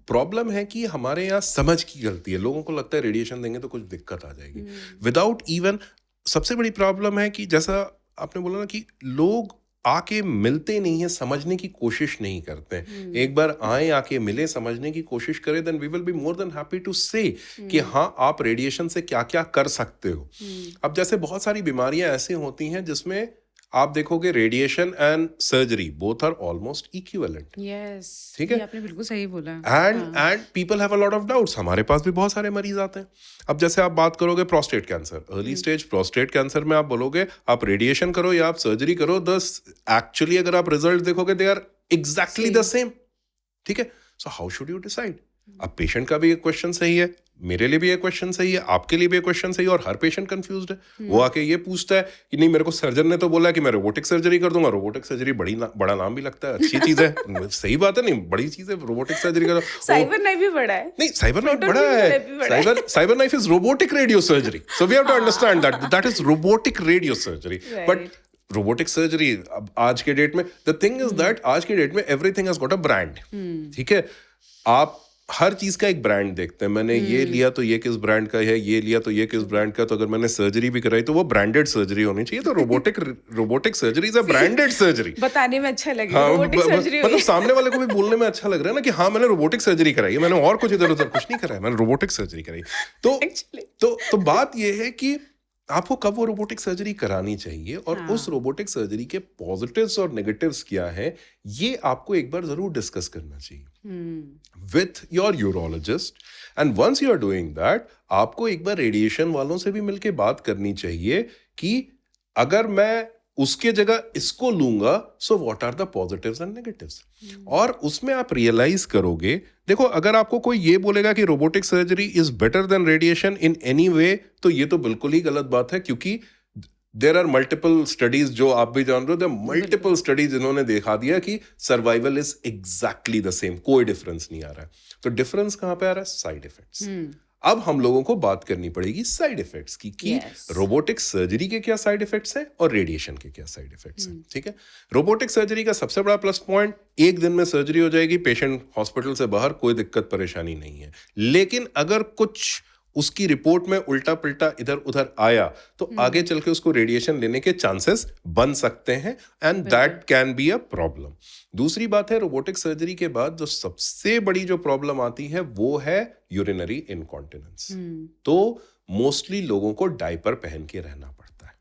प्रॉब्लम है कि हमारे यहाँ समझ की गलती है। लोगों को लगता है रेडिएशन देंगे तो कुछ दिक्कत आ जाएगी, विदाउट इवन। सबसे बड़ी प्रॉब्लम है कि जैसा आपने बोला ना कि लोग आके मिलते नहीं है, समझने की कोशिश नहीं करते हैं। एक बार आए, आके मिले, समझने की कोशिश करें, then we will be more than happy to say कि हाँ, आप रेडिएशन से क्या क्या कर सकते हो। अब जैसे बहुत सारी बीमारियां ऐसी होती हैं जिसमें आप देखोगे radiation and surgery both are almost equivalent. Yes, ठीक है, ये आपने बिल्कुल सही बोला। And people have a lot of doubts. हमारे पास भी बहुत सारे मरीज आते हैं। अब जैसे आप बात करोगे prostate cancer, early stage prostate cancer में आप बोलोगे आप रेडिएशन करो या आप सर्जरी करो, एक्चुअली अगर आप रिजल्ट देखोगे they are exactly the same. ठीक है, so how should you decide? अब पेशेंट का भी एक क्वेश्चन सही है, मेरे लिए भी एक क्वेश्चन सही है, आपके लिए भी एक क्वेश्चन सही है, और हर पेशेंट कंफ्यूज्ड है। वो आके ये पूछता है कि नहीं, मेरे को सर्जन ने तो बोला कि मैं रोबोटिक सर्जरी कर दूंगा। रोबोटिक सर्जरी बड़ा नाम भी लगता है, अच्छी चीज है, सही बात है, नहीं बड़ी चीज है रोबोटिक सर्जरी करो। साइबर नाइफ भी बड़ा है। नहीं, साइबर नाइफ बड़ा है। Cyber knife is robotic radio surgery, so we have to understand that is robotic radio surgery. But robotic surgery अब आज के डेट में, द थिंग इज दैट आज के डेट में everything has got a brand. ठीक है, आप हर चीज का एक ब्रांड देखते हैं। मैंने ये लिया तो ये किस ब्रांड का है, ये लिया तो ये किस ब्रांड का, तो अगर मैंने सर्जरी भी कराई तो वो ब्रांडेड सर्जरी होनी चाहिए। तो robotic surgery is a branded surgery. बताने में अच्छा लग रहा है, रोबोटिक सर्जरी मतलब सामने वाले को भी बोलने में अच्छा लग रहा है ना कि हाँ, मैंने रोबोटिक सर्जरी कराई है, मैंने और कुछ इधर उधर कुछ नहीं कराया, मैंने रोबोटिक सर्जरी कराई। तो बात ये है कि आपको कब वो रोबोटिक सर्जरी करानी चाहिए और उस रोबोटिक सर्जरी के पॉजिटिव्स और नेगेटिव्स क्या है, ये आपको एक बार जरूर डिस्कस करना चाहिए with your urologist. And once you are doing that, आपको एक बार रेडिएशन वालों से भी मिलके बात करनी चाहिए कि अगर मैं उसके जगह इसको लूंगा, so what are the positives and negatives. और उसमें आप रियलाइज करोगे, देखो अगर आपको कोई ये बोलेगा कि robotic surgery is better than radiation in any way, तो ये तो बिल्कुल ही गलत बात है, क्योंकि देयर आर मल्टीपल स्टडीज, जो आप भी जान रहे हो, देयर मल्टीपल स्टडीज इन्होंने दिखा दिया कि survival is exactly the same, कोई डिफरेंस नहीं आ रहा है। तो डिफरेंस कहां पे आ रहा है? Side effects. अब हम लोगों को बात करनी पड़ेगी साइड इफेक्ट्स की कि रोबोटिक सर्जरी के क्या साइड इफेक्ट्स हैं और रेडिएशन के क्या साइड इफेक्ट्स हैं। ठीक है, रोबोटिक सर्जरी का सबसे बड़ा प्लस पॉइंट, एक दिन में सर्जरी हो जाएगी, पेशेंट हॉस्पिटल से बाहर, कोई दिक्कत परेशानी नहीं है। लेकिन अगर कुछ उसकी रिपोर्ट में उल्टा पुल्टा इधर उधर आया तो आगे चल के उसको रेडिएशन लेने के चांसेस बन सकते हैं, and that can be a problem. दूसरी बात है, रोबोटिक सर्जरी के बाद जो सबसे बड़ी जो प्रॉब्लम आती है वो है यूरिनरी इनकॉन्टिनेंस। तो मोस्टली लोगों को डायपर पहन के रहना पड़ता है।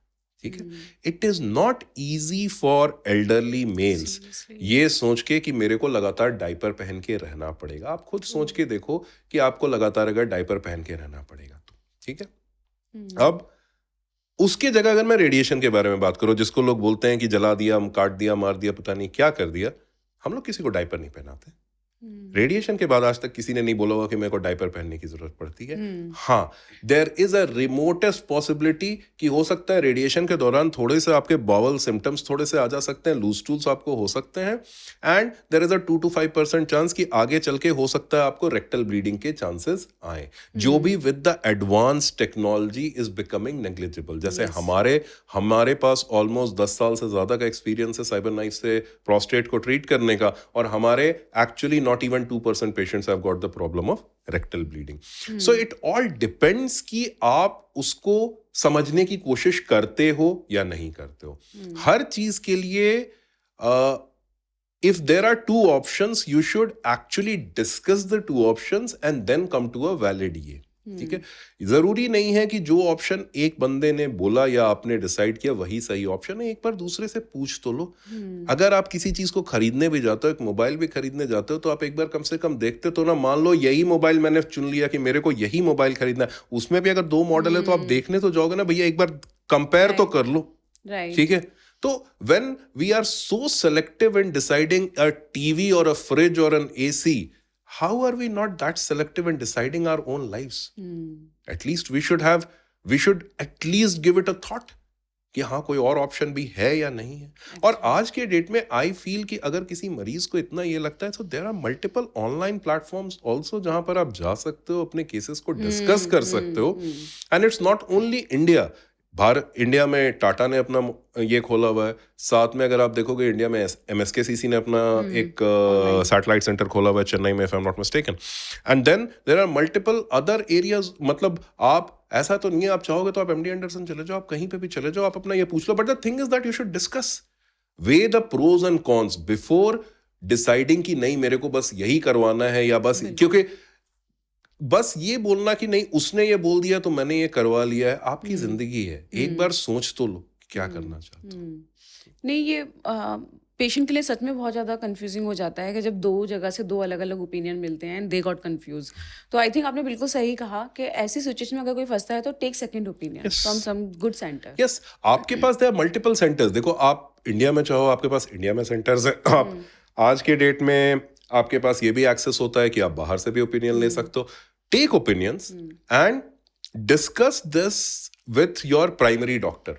ठीक है. It is not easy for elderly males ये सोच के कि मेरे को लगातार डायपर पहन के रहना पड़ेगा. आप खुद सोच के देखो कि आपको लगातार अगर डायपर पहन के रहना पड़ेगा तो ठीक है. अब उसके जगह अगर मैं रेडिएशन के बारे में बात करूं, जिसको लोग बोलते हैं कि जला दिया, काट दिया, मार दिया, पता नहीं क्या कर दिया, हम लोग किसी को डायपर नहीं पहनाते. रेडिएशन के बाद आज तक किसी ने नहीं बोला होगा कि मेरे को डायपर पहनने की जरूरत पड़ती है. हाँ, there is a remotest possibility कि हो सकता है रेडिएशन के दौरान थोड़े से आपके बावल सिम्टम्स थोड़े से आ जा सकते हैं, लूज टूल्स आपको हो सकते हैं, and there is a 2 to 5% chance कि आगे चल के हो सकता है आपको रेक्टल ब्लीडिंग के चांसेस आए, जो भी with the advance technology is becoming negligible. जैसे हमारे पास ऑलमोस्ट 10 साल से ज्यादा का एक्सपीरियंस है साइबर नाइफ से प्रोस्टेट को ट्रीट करने का, और हमारे actually not even 2% patients have got the problem of rectal bleeding. So it all depends कि आप उसको समझने की कोशिश करते हो या नहीं करते हो. हर चीज के लिए if there are 2 options, you should actually discuss the 2 options and then come to a valid ये. ठीक है. जरूरी नहीं है कि जो ऑप्शन एक बंदे ने बोला या आपने डिसाइड किया वही सही ऑप्शन है. एक बार दूसरे से पूछ तो लो. अगर आप किसी चीज को खरीदने भी जाते हो, एक मोबाइल भी खरीदने जाते हो, तो आप एक बार कम से कम देखते तो ना. मान लो यही मोबाइल मैंने चुन लिया कि मेरे को यही मोबाइल खरीदना है, उसमें भी अगर 2 मॉडल है तो आप देखने तो जाओगे ना भैया, एक बार कंपेयर तो कर लो. ठीक है. तो when we are so selective in deciding a TV or a fridge or an AC, how are we not that selective in deciding our own lives? At least we should at least give it a thought कि हाँ कोई और option भी है या नहीं है. और आज के डेट में आई फील कि अगर किसी मरीज को इतना ये लगता है, तो there are multiple online platforms also जहां पर आप जा सकते हो, अपने केसेस को डिस्कस कर सकते हो. And it's not only India. India में टाटा ने अपना ये खोला हुआ है. साथ में अगर आप देखोगे इंडिया में MSKCC ने अपना एक सैटेलाइट सेंटर खोला हुआ है चेन्नई में, if I am not mistaken. And then there are multiple other areas. मतलब आप ऐसा तो नहीं है, आप चाहोगे तो आप MD एंडरसन चले जाओ, आप कहीं पे भी चले जाओ, आप अपना ये पूछ लो. But the thing is that you should discuss, weigh the pros and cons before deciding कि नहीं मेरे को बस यही करवाना है, या बस क्योंकि बस ये बोलना कि नहीं उसने ये बोल दिया तो मैंने ये करवा लिया है. आपकी जिंदगी है, एक बार सोच तो लो क्या करना चाहते हो. नहीं, ये पेशेंट के लिए सच में बहुत ज़्यादा कंफ्यूजिंग हो जाता है कि जब 2 जगह से 2 अलग अलग ओपिनियन मिलते हैं एंड दे गॉट कंफ्यूज. तो आई थिंक आपने बिल्कुल सही कहा कि ऐसी सिचुएशन में अगर कोई फंसता है तो take second opinion from some good centre. Yes, आपके पास देयर मल्टीपल सेंटर्स. देखो आप इंडिया में चाहो, आपके पास इंडिया में सेंटर्स है. आप आज के डेट में आपके पास ये भी एक्सेस होता है कि आप बाहर से भी ओपिनियन ले सकते हो. Take opinions and discuss this with your primary doctor.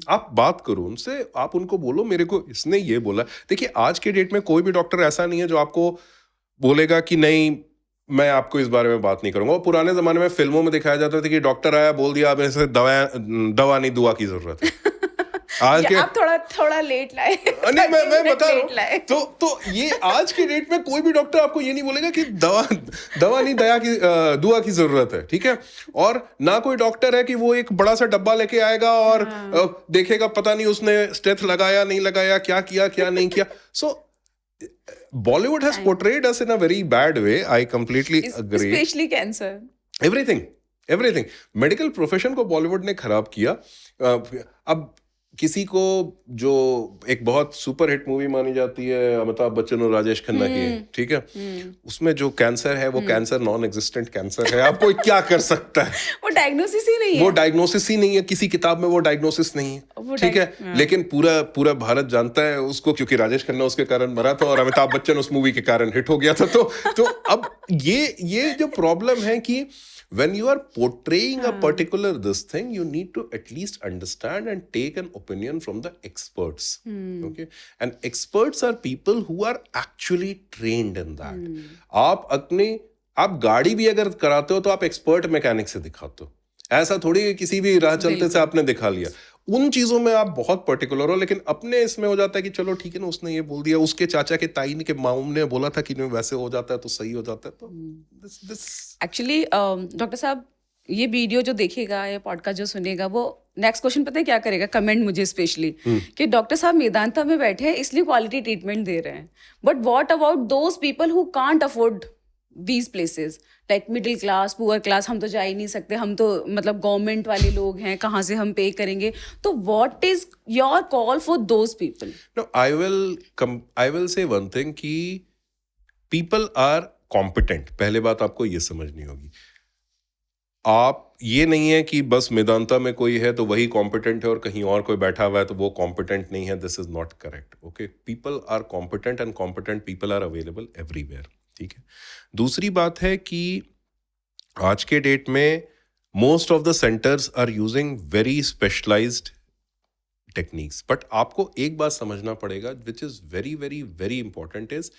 आप बात करो उनसे, आप उनको बोलो मेरे को इसने ये बोला. देखिए आज के डेट में कोई भी डॉक्टर ऐसा नहीं है जो आपको बोलेगा कि नहीं मैं आपको इस बारे में बात नहीं करूंगा. पुराने जमाने में फिल्मों में दिखाया जाता था कि डॉक्टर आया बोल दिया अब ऐसे दवा नहीं दुआ की जरूरत है. आज के आप थोड़ा लेट लाए. नहीं मैं बता रहा हूं. तो ये आज के डेट में कोई भी डॉक्टर आपको ये नहीं बोलेगा कि दवा नहीं दुआ की जरूरत है. ठीक है. और ना कोई डॉक्टर है कि वो एक बड़ा सा डब्बा लेके आएगा और देखेगा पता नहीं उसने स्टेथ लगाया नहीं लगाया, क्या किया क्या नहीं किया. सो Bollywood has portrayed us in a very bad way. I completely agree. Especially cancer. Everything. Medical profession को बॉलीवुड ने खराब किया. अब किसी को जो एक बहुत सुपर हिट मूवी मानी जाती है अमिताभ बच्चन और राजेश खन्ना की, ठीक है, उसमें जो कैंसर है वो कैंसर नॉन एग्जिस्टेंट कैंसर है. आप कोई क्या कर सकता है. वो डायग्नोसिस ही नहीं है. किसी किताब में वो डायग्नोसिस नहीं है. ठीक है. लेकिन पूरा भारत जानता है उसको, क्योंकि राजेश खन्ना उसके कारण मरा था और अमिताभ बच्चन उस मूवी के कारण हिट हो गया था. तो अब ये जो प्रॉब्लम है कि when you are portraying a particular this thing, you need to at least understand and take an opinion from the experts. Okay, and experts are people who are actually trained in that. आप गाड़ी भी अगर कराते हो तो आप expert mechanic से दिखाते हो. ऐसा थोड़ी किसी भी राह चलते से आपने दिखा लिया. उन चीजों में आप बहुत पर्टिकुलर हो. लेकिन अपने इसमें हो जाता है कि चलो ठीक है ना, उसने ये बोल दिया, उसके चाचा के ताई के मामू ने बोला था कि नहीं वैसे हो जाता है तो सही हो जाता है. तो एक्चुअली डॉक्टर साहब ये वीडियो जो देखेगा, ये पॉडकास्ट जो सुनेगा, वो नेक्स्ट क्वेश्चन पता है क्या करेगा? कमेंट मुझे स्पेशली कि डॉक्टर साहब मेदांता में बैठे हैं इसलिए क्वालिटी ट्रीटमेंट दे रहे हैं, but what about those people who can't afford these places? Like middle class, poor class, हम तो जा ही नहीं सकते, हम तो मतलब गवर्नमेंट वाले लोग हैं, कहाँ से हम पे करेंगे? तो what is your call for those people? No, I will say one thing कि people are competent. पहले बात आपको ये समझनी होगी, आप ये नहीं है कि बस मेदांता में कोई है तो वही कॉम्पिटेंट है और कहीं और कोई बैठा हुआ है तो वो कॉम्पिटेंट नहीं है. This is not correct. Okay, people are competent and competent people are available everywhere. ठीक है. दूसरी बात है कि आज के डेट में most of the centres are using very specialised techniques. But आपको एक बात समझना पड़ेगा which is very very very important is,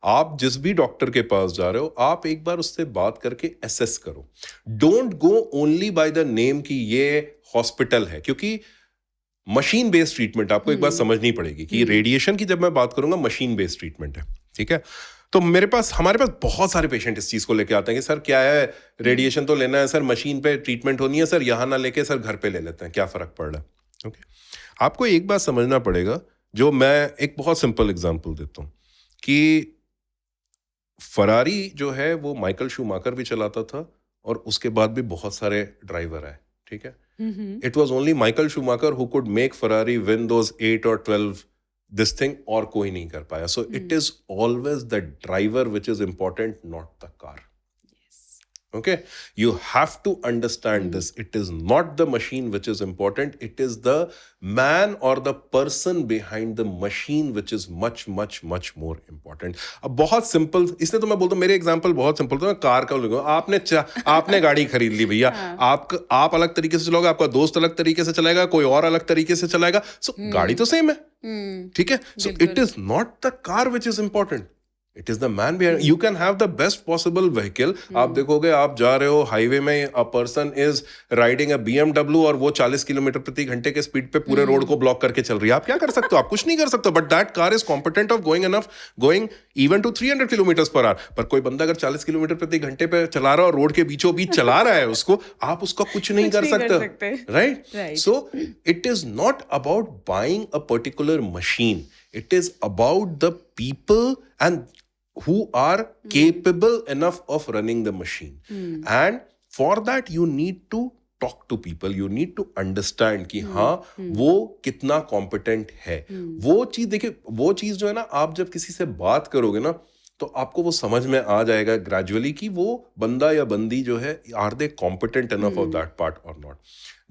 आप जिस भी डॉक्टर के पास जा रहे हो आप एक बार उससे बात करके एसेस करो. Don't go only by the name कि ये हॉस्पिटल है, क्योंकि मशीन बेस्ड ट्रीटमेंट आपको एक बात समझनी पड़ेगी कि रेडिएशन की जब मैं बात करूंगा मशीन बेस्ड ट्रीटमेंट है. ठीक है. तो हमारे पास बहुत सारे पेशेंट इस चीज को लेके आते हैं कि सर क्या है, रेडिएशन तो लेना है सर, मशीन पे ट्रीटमेंट होनी है सर, यहां ना लेके सर घर पे ले लेते हैं, क्या फर्क पड़ रहा है. ओके, आपको एक बात समझना पड़ेगा, जो मैं एक बहुत सिंपल एग्जांपल देता हूं कि फरारी जो है वो माइकल शूमाकर भी चलाता था और उसके बाद भी बहुत सारे ड्राइवर आए. ठीक है. It was only Michael Schumacher who could make Ferrari win those 8 और 12 दिस थिंग, और कोई नहीं कर पाया. So it is always the driver which is important, not the car. Okay, you have to understand this. It is not the machine which is important. It is the man or the person behind the machine which is much much much more important. अब बहुत simple, इसलिए तो मैं बोलता हूँ मेरे example बहुत simple. तो मैं कार का लूंगा, आपने गाड़ी खरीद ली भैया, आप अलग तरीके से चलाओगे, आपका दोस्त अलग तरीके से चलाएगा, कोई और अलग तरीके से चलाएगा. सो गाड़ी तो सेम है. ठीक है. So it is not the car which is important. It is the man behind. You can have the best possible vehicle. आप देखोगे, आप जा रहे हो हाईवे में, a person is riding a BMW और वो 40 किलोमीटर प्रति घंटे के स्पीड पे पूरे रोड को ब्लॉक करके चल रही है. आप क्या कर सकते हो? आप कुछ नहीं कर सकते. But that car is competent of going even to 300 kilometre per hour. पर कोई बंदा अगर 40 किलोमीटर प्रति घंटे पे चला रहा है और रोड के बीचों बीच चला रहा है उसको, आप उसका कुछ नहीं कर सकते. Right. So it is not about buying a particular machine. It is about the people and who are capable enough of running the machine. And for that you need to talk to people. You need to understand कि हाँ वो कितना competent है. वो चीज देखिए, वो चीज जो है ना, आप जब किसी से बात करोगे ना तो आपको वो समझ में आ जाएगा ग्रेजुअली कि वो बंदा या बंदी जो है, are they competent enough of that part or not.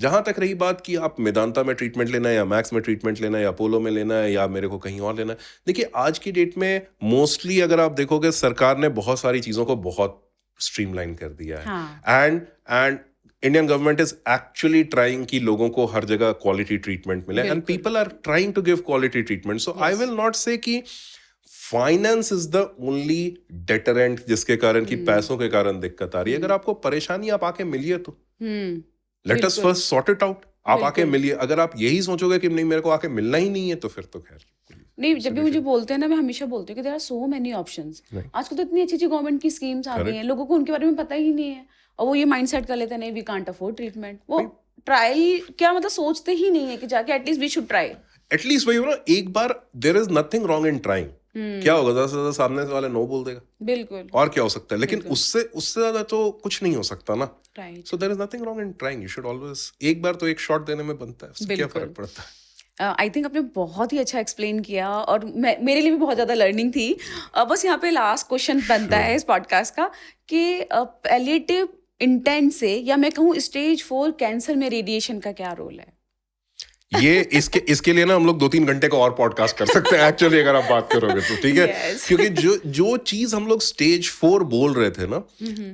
जहां तक रही बात कि आप मेदांता में ट्रीटमेंट लेना है या मैक्स में ट्रीटमेंट लेना है या अपोलो में लेना है या मेरे को कहीं और लेना है, देखिए आज की डेट में मोस्टली अगर आप देखोगे सरकार ने बहुत सारी चीजों को बहुत स्ट्रीमलाइन कर दिया है. And Indian government is actually trying कि लोगों को हर जगह क्वालिटी ट्रीटमेंट मिले, and people are trying to give quality treatment. So I will not say that finance is the only deterrent जिसके कारण कि पैसों के कारण दिक्कत आ रही है. अगर आपको परेशानी, आप आके मिलिए तो let us first sort it out. आप आके मिलिए. अगर आप यही सोचोगे कि नहीं मेरे को आके मिलना ही नहीं है, तो फिर तो खैर नहीं. जब भी मुझे बोलते हैं ना, मैं हमेशा बोलती हूँ कि there are so many options. आजकल तो इतनी अच्छी अच्छी गवर्नमेंट की स्कीम्स आ गई हैं, लोगों को उनके बारे में पता ही नहीं है, और वो ये माइंडसेट कर लेते हैं नहीं वी कांट अफोर्ड ट्रीटमेंट. वो ट्राई क्या मतलब सोचते ही नहीं है कि जाके at least we should try. At least वही हो ना, एक बार. There is nothing wrong in trying. क्या होगा, ज्यादा सामने वाले नो बोल देगा, बिल्कुल, और क्या हो सकता है. लेकिन उससे ज्यादा तो कुछ नहीं हो सकता ना. So there is nothing wrong in trying. You should always, एक बार तो एक शॉट देने में बनता है, उससे क्या फर्क पड़ता है. आई थिंक आपने बहुत ही अच्छा एक्सप्लेन किया, और मेरे लिए भी बहुत ज़्यादा लर्निंग थी. बस यहाँ पे लास्ट क्वेश्चन बनता है इस पॉडकास्ट का कि पैलिएटिव इंटेंट से, या मैं कहूँ स्टेज 4 कैंसर में रेडिएशन का क्या रोल है? ये इसके लिए ना हम लोग 2-3 घंटे का और पॉडकास्ट कर सकते हैं एक्चुअली, अगर आप बात करोगे तो. ठीक है. क्योंकि जो चीज हम लोग स्टेज 4 बोल रहे थे ना,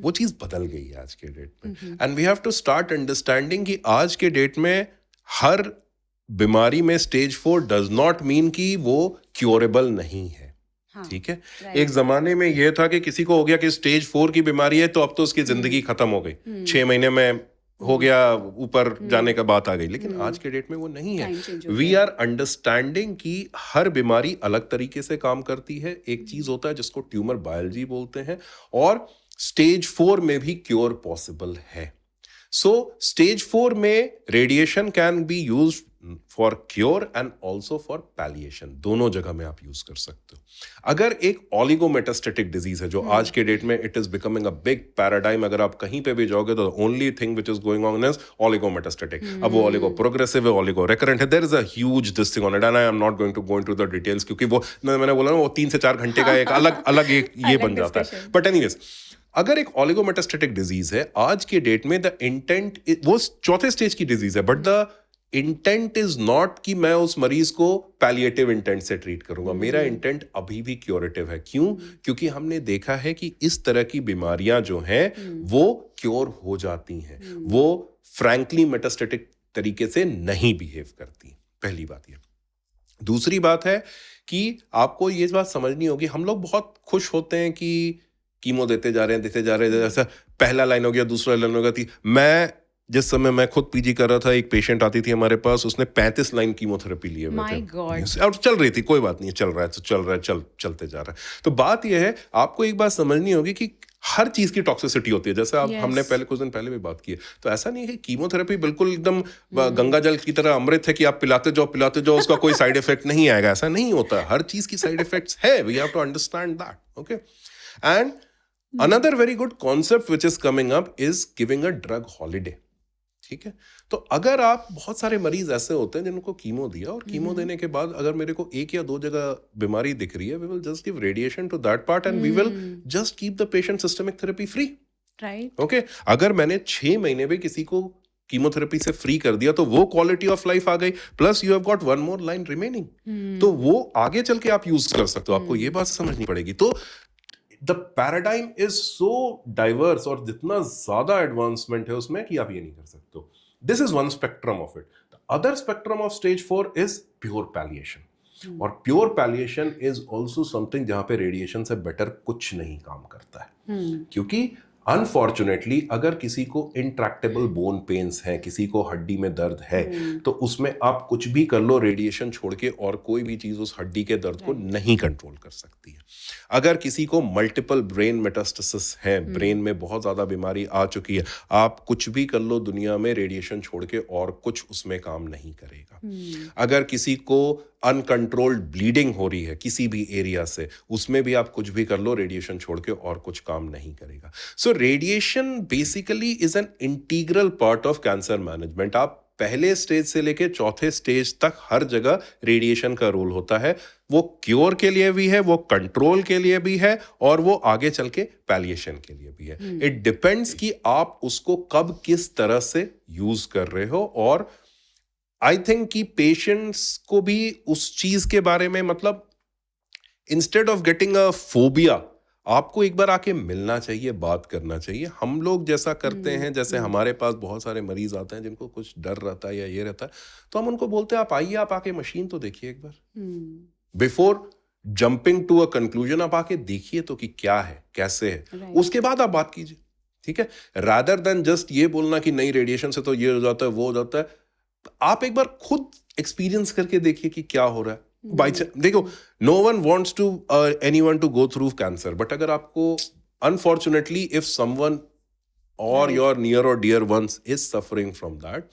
वो चीज बदल गई है आज के डेट में. And we have to start understanding कि आज के डेट में हर बीमारी में स्टेज 4 डज नॉट मीन कि वो क्योरेबल नहीं है. ठीक है. एक जमाने में ये था कि किसी को हो गया कि स्टेज 4 की बीमारी है तो अब तो उसकी जिंदगी खत्म हो गई, 6 महीने में हो गया, ऊपर जाने का बात आ गई. लेकिन आज के डेट में वो नहीं है. वी आर अंडरस्टैंडिंग कि हर बीमारी अलग तरीके से काम करती है. एक चीज होता है जिसको ट्यूमर बायोलॉजी बोलते हैं, और स्टेज 4 में भी क्योर पॉसिबल है. सो स्टेज 4 में radiation can be used for cure and also for palliation, दोनों जगह में आप यूज कर सकते हो। अगर एक ऑलिगोमेटास्टेटिक डिजीज है जो आज के डेट में it is becoming a big paradigm, अगर आप कहीं पे भी जाओगे तो only thing which is going on is oligometastatic. अब वो ऑलिगो प्रोग्रेसिव है, ऑलिगो रिकरेंट है, there is a huge this thing on it and I am not going to go into the details, क्योंकि वो मैंने बोला ना वो 3 से 4 घंटे का एक अलग एक ये बन जाता है। बट एनीवेज, अगर एक ऑलिगोमेटास्टेटिक डिजीज है आज के डेट में, द इंटेंट, वो चौथे स्टेज की डिजीज है, but the intent is not कि मैं उस मरीज को पैलिएटिव इंटेंट से ट्रीट करूंगा। मेरा इंटेंट अभी भी क्योरेटिव है। क्यों? क्योंकि हमने देखा है कि इस तरह की बीमारियां जो हैं वो क्योर हो जाती हैं, वो फ्रैंकली मेटास्टेटिक तरीके से नहीं बिहेव करती। पहली बात ये। दूसरी बात है कि आपको ये बात समझनी होगी, हम लोग बहुत खुश होते हैं कि कीमो देते जा रहे हैं, जैसा पहला लाइन हो गया, दूसरा लाइन हो गया। मैं जिस समय मैं खुद पीजी कर रहा था, एक पेशेंट आती थी हमारे पास, उसने 35 लाइन कीमोथेरेपी लिए हुए थे और चल रही थी, कोई बात नहीं, चल रहा है, चलते जा रहा है। तो बात यह है, आपको एक बात समझनी होगी कि हर चीज की टॉक्सिसिटी होती है। जैसे आप हमने कुछ दिन पहले भी बात की है, तो ऐसा नहीं है कि कीमोथेरेपी बिल्कुल एकदम गंगा जल की तरह अमृत है कि आप पिलाते जाओ उसका कोई साइड इफेक्ट नहीं आएगा। ऐसा नहीं होता, हर चीज की साइड इफेक्ट्स है। We have to understand that, okay. And another very good concept which is coming up is giving a drug holiday. ठीक है, तो अगर आप, बहुत सारे मरीज ऐसे होते हैं जिनको कीमो दिया और कीमो देने के बाद अगर मेरे को 1 या 2 जगह बीमारी दिख रही है, we will just give radiation to that part and we will just keep the patient systemic therapy free, right? Okay, अगर मैंने 6 महीने में किसी को कीमोथेरेपी से फ्री कर दिया तो वो क्वालिटी ऑफ लाइफ आ गई, plus you have got 1 more line remaining, तो वो आगे चल के आप यूज कर सकते हो। आपको ये बात समझनी पड़ेगी। तो the paradigm is so diverse और जितना ज्यादा एडवांसमेंट है उसमें कि आप ये नहीं कर सकते। This is one spectrum of it. The other spectrum of stage 4 is pure palliation, और pure palliation is also something जहां पे रेडिएशन से बेटर कुछ नहीं काम करता है। क्योंकि अनफॉर्चुनेटली अगर किसी को इंट्रैक्टेबल बोन पेन्स है, किसी को हड्डी में दर्द है, तो उसमें आप कुछ भी कर लो रेडिएशन छोड़ के, और कोई भी चीज उस हड्डी के दर्द को नहीं कंट्रोल कर सकती है। अगर किसी को मल्टीपल ब्रेन मेटास्टेसिस है, ब्रेन में बहुत ज्यादा बीमारी आ चुकी है, आप कुछ भी कर लो दुनिया में रेडिएशन छोड़ के, और कुछ उसमें काम नहीं करेगा। अगर किसी को अनकंट्रोल्ड ब्लीडिंग हो रही है किसी भी एरिया से, उसमें भी आप कुछ भी कर लो रेडिएशन छोड़ के, और कुछ काम नहीं करेगा। So radiation basically is an integral part of cancer management. आप पहले स्टेज से लेके चौथे स्टेज तक हर जगह रेडिएशन का रोल होता है। वो क्योर के लिए भी है, वो कंट्रोल के लिए भी है, और वो आगे चल के पैलिएशन के लिए भी है। इट डिपेंड्स कि आप उसको कब किस तरह से यूज कर रहे हो। और आई थिंक कि पेशेंट्स को भी उस चीज के बारे में, मतलब instead of getting a phobia, आपको एक बार आके मिलना चाहिए, बात करना चाहिए। हम लोग जैसा करते हैं, जैसे हमारे पास बहुत सारे मरीज आते हैं जिनको कुछ डर रहता है या ये रहता है, तो हम उनको बोलते हैं आप आइए, आप आके मशीन तो देखिए एक बार, before jumping to a conclusion आप आके देखिए तो कि क्या है, कैसे है, उसके बाद आप बात कीजिए। ठीक है, रादर देन जस्ट ये बोलना कि नहीं रेडिएशन से तो ये हो जाता है, वो हो जाता है। आप एक बार खुद एक्सपीरियंस करके देखिए कि क्या हो रहा है। देखो, no one wants to anyone to go through cancer, but अगर आपको unfortunately if someone or your near or dear ones is suffering from that,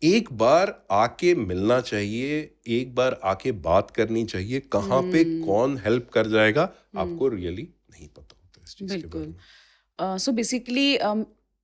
एक बार आके मिलना चाहिए, एक बार आके बात करनी चाहिए। कहाँ पे कौन हेल्प कर जाएगा आपको रियली नहीं पता होता इस चीज के बारे में। सो बेसिकली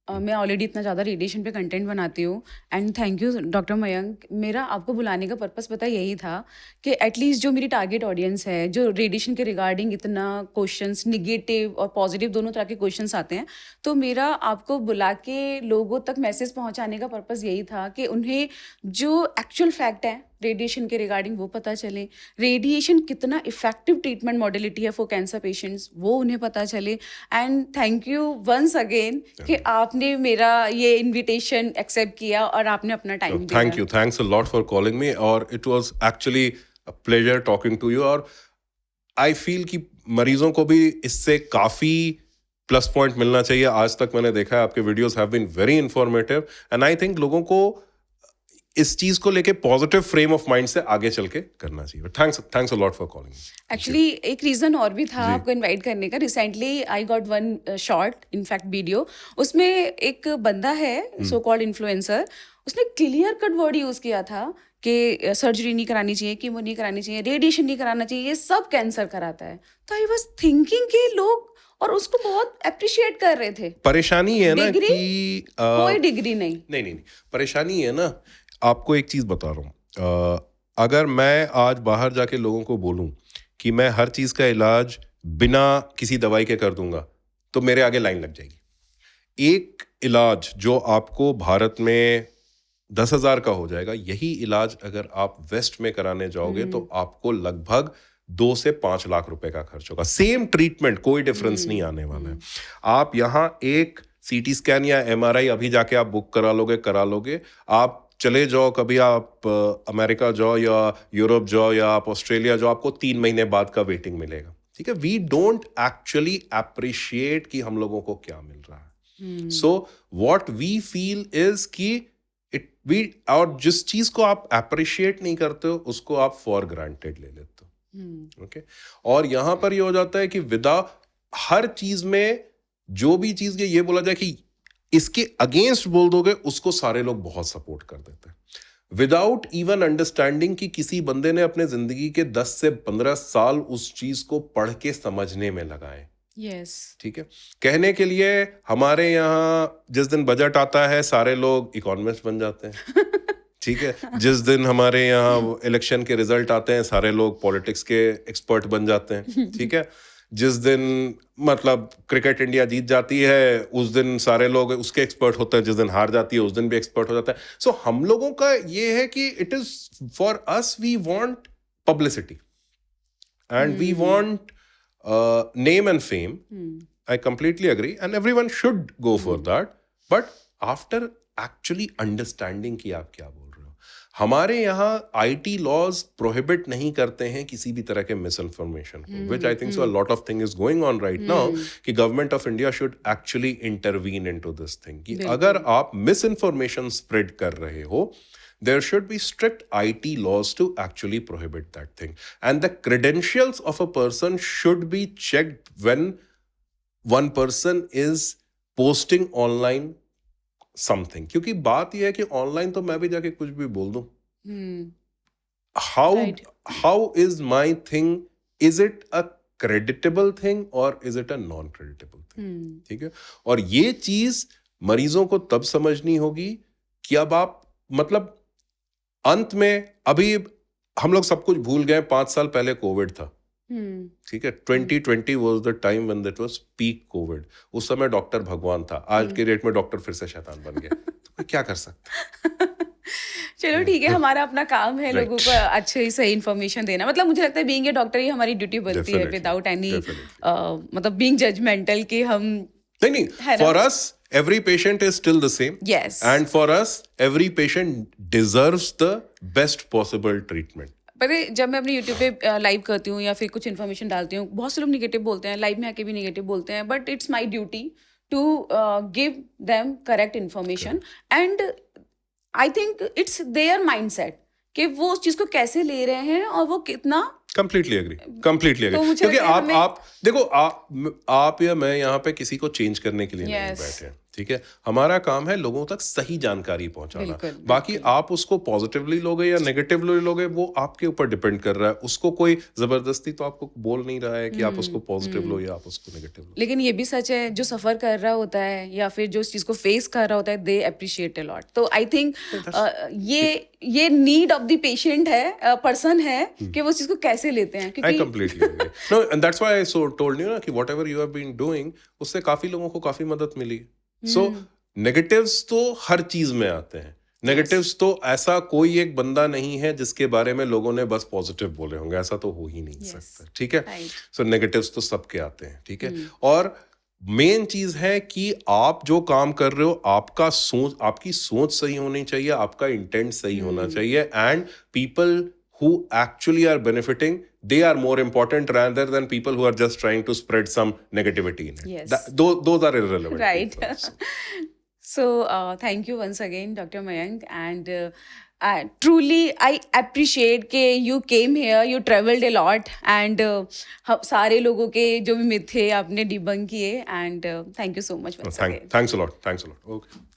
मैं ऑलरेडी इतना ज़्यादा रेडिएशन पे कंटेंट बनाती हूँ, and thank you doctor Mayank. मेरा आपको बुलाने का पर्पस पता यही था कि एटलीस्ट जो मेरी टारगेट ऑडियंस है, जो रेडिएशन के रिगार्डिंग इतना क्वेश्चंस, निगेटिव और पॉजिटिव दोनों तरह के क्वेश्चंस आते हैं, तो मेरा आपको बुला के लोगों तक मैसेज पहुँचाने का पर्पस यही था कि उन्हें जो एक्चुअल फैक्ट है रेडिएशन के रिगार्डिंग वो पता चले, रेडिएशन कितना इफेक्टिव ट्रीटमेंट मॉडलिटी है फॉर कैंसर पेशेंट्स वो उन्हें पता चले। And thank you once again कि आपने मेरा ये इनविटेशन एक्सेप्ट किया और आपने अपना टाइम दिया। Thank you, thanks a lot for calling me, और it was actually a pleasure talking to you. और आई फील कि मरीजों को भी इससे काफी प्लस पॉइंट मिलना चाहिए। आज तक मैंने देखा है आपके videos have been very informative, and I think लोगों को इस चीज को लेके पॉजिटिव फ्रेम ऑफ माइंड से आगे चल के करना चाहिए। Thanks a lot for calling. Actually एक रीजन और भी था आपको इनवाइट करने का। Recently I got one short in fact video, उसमें एक बंदा है सो कॉल्ड इन्फ्लुएंसर, उसने क्लियर कट वर्ड यूज किया था कि सर्जरी नहीं करानी चाहिए, कीमो नहीं करानी चाहिए, रेडिएशन नहीं कराना चाहिए, ये सब कैंसर कराता है। तो आई वाज थिंकिंग कि लोग और उसको बहुत अप्रिशिएट कर रहे थे। परेशानी है ना डिग्री? कि कोई डिग्री नहीं। नहीं, परेशानी है ना, आपको एक चीज बता रहा हूँ, अगर मैं आज बाहर जाके लोगों को बोलूं कि मैं हर चीज का इलाज बिना किसी दवाई के कर दूंगा तो मेरे आगे लाइन लग जाएगी। एक इलाज जो आपको भारत में 10,000 का हो जाएगा, यही इलाज अगर आप वेस्ट में कराने जाओगे तो आपको लगभग 2 से 5 लाख रुपए का खर्च होगा। सेम ट्रीटमेंट, कोई डिफरेंस नहीं आने वाला है। आप यहाँ एक सीटी स्कैन या एमआरआई अभी जाके आप बुक करा लोगे। आप चले जाओ, कभी आप अमेरिका जाओ या यूरोप जाओ या आप ऑस्ट्रेलिया जाओ, आपको 3 महीने बाद का वेटिंग मिलेगा। ठीक है, वी डोंट एक्चुअली अप्रिशिएट कि हम लोगों को क्या मिल रहा है। So what we feel is कि और जिस चीज को आप अप्रिशिएट नहीं करते हो उसको आप फॉर ग्रांटेड ले लेते हो। ओके, और यहां पर ये हो जाता है कि विदा हर चीज में जो भी चीज ये बोला जाए कि इसके अगेंस्ट बोल दोगे, उसको सारे लोग बहुत सपोर्ट कर देते हैं विदाउट इवन अंडरस्टैंडिंग कि किसी बंदे ने अपने जिंदगी के 10 से 15 साल उस चीज को पढ़ के समझने में लगाए। यस, ठीक है, कहने के लिए हमारे यहाँ जिस दिन बजट आता है सारे लोग इकोनॉमिस्ट बन जाते हैं। ठीक है, जिस दिन हमारे यहाँ इलेक्शन के रिजल्ट आते हैं सारे लोग पॉलिटिक्स के एक्सपर्ट बन जाते हैं। ठीक है, जिस दिन मतलब क्रिकेट इंडिया जीत जाती है उस दिन सारे लोग उसके एक्सपर्ट होते हैं, जिस दिन हार जाती है उस दिन भी एक्सपर्ट हो जाता है। सो हम लोगों का ये है कि it is for us, we want publicity and we want name and fame. I completely agree and everyone should go for that, but after actually understanding कि आप क्या बोल रहे हो। हमारे यहाँ IT laws prohibit नहीं करते हैं किसी भी तरह के misinformation को, which I think so a lot of thing is going on right now कि government of India should actually intervene into this thing कि अगर आप misinformation spread कर रहे हो, there should be strict IT laws to actually prohibit that thing. And the credentials of a person should be checked when one person is posting online something. क्योंकि बात यह है कि ऑनलाइन तो मैं भी जाके कुछ भी बोल दूं। How is my thing? Is it a creditable thing or is it a non-creditable thing? ठीक है, और ये चीज मरीजों को तब समझनी होगी कि अब आप मतलब अंत में अभी हम लोग सब कुछ भूल गए। 5 साल पहले कोविड था। ठीक है, 2020 was the time when that was peak Covid. उस समय डॉक्टर भगवान था, आज के डेट में डॉक्टर फिर से शैतान बन गया। तो क्या कर सकते। चलो ठीक है, हमारा अपना काम है लोगों को अच्छे सही इन्फॉर्मेशन देना। मतलब मुझे लगता है बीइंग ए डॉक्टर ही हमारी ड्यूटी बनती है विदाउट एनी मतलब बीइंग जजमेंटल कि हम नहीं, for us every patient is still the same. Yes. And for us, every patient deserves the best possible treatment. पर जब मैं अपने YouTube पे लाइव करती हूँ या फिर कुछ इन्फॉर्मेशन डालती हूँ, बहुत से लोग निगेटिव बोलते हैं, लाइव में आके भी निगेटिव बोलते हैं, but it's my duty to give them correct information and I think it's their mindset कि वो उस चीज को कैसे ले रहे हैं और वो कितना कंप्लीटली एग्री क्योंकि आप देखो आप या मैं यहाँ पे किसी को चेंज करने के लिए नहीं बैठे हैं। ठीक है, हमारा काम है लोगों तक सही जानकारी पहुंचाना। बाकी आप उसको पॉजिटिवली लोगे या नेगेटिवली लोगे वो आपके ऊपर डिपेंड कर रहा है। उसको कोई जबरदस्ती तो आपको बोल नहीं रहा है कि आप उसको पॉजिटिव लो या आप उसको नेगेटिव लो। लेकिन ये भी सच है, जो सफर कर रहा होता है या फिर जो इस चीज को फेस कर रहा होता है, दे अप्रिशिएट अ लॉट। तो आई थिंक ये नीड ऑफ द पेशेंट है, पर्सन है कि वो इस चीज को कैसे लेते हैं। I completely agree. No, and that's why I told you ना कि whatever you have been doing उससे काफी लोगों को काफी मदद मिली। So negatives तो हर चीज में आते हैं। नेगेटिव्स तो ऐसा कोई एक बंदा नहीं है जिसके बारे में लोगों ने बस पॉजिटिव बोले होंगे, ऐसा तो हो ही नहीं सकता। ठीक है, सो नेगेटिव्स तो सबके आते हैं। ठीक है, और मेन चीज है कि आप जो काम कर रहे हो आपकी सोच सही होनी चाहिए, आपका इंटेंट सही होना चाहिए and people who actually are benefiting, they are more important rather than people who are just trying to spread some negativity in it. Yes. Those are irrelevant. Right. So, thank you once again, Dr. Mayank. And truly, I appreciate कि you came here, you traveled a lot, and सारे लोगों के जो भी myth थे आपने debunk किए, and thank you so much once again. Thanks a lot. Okay.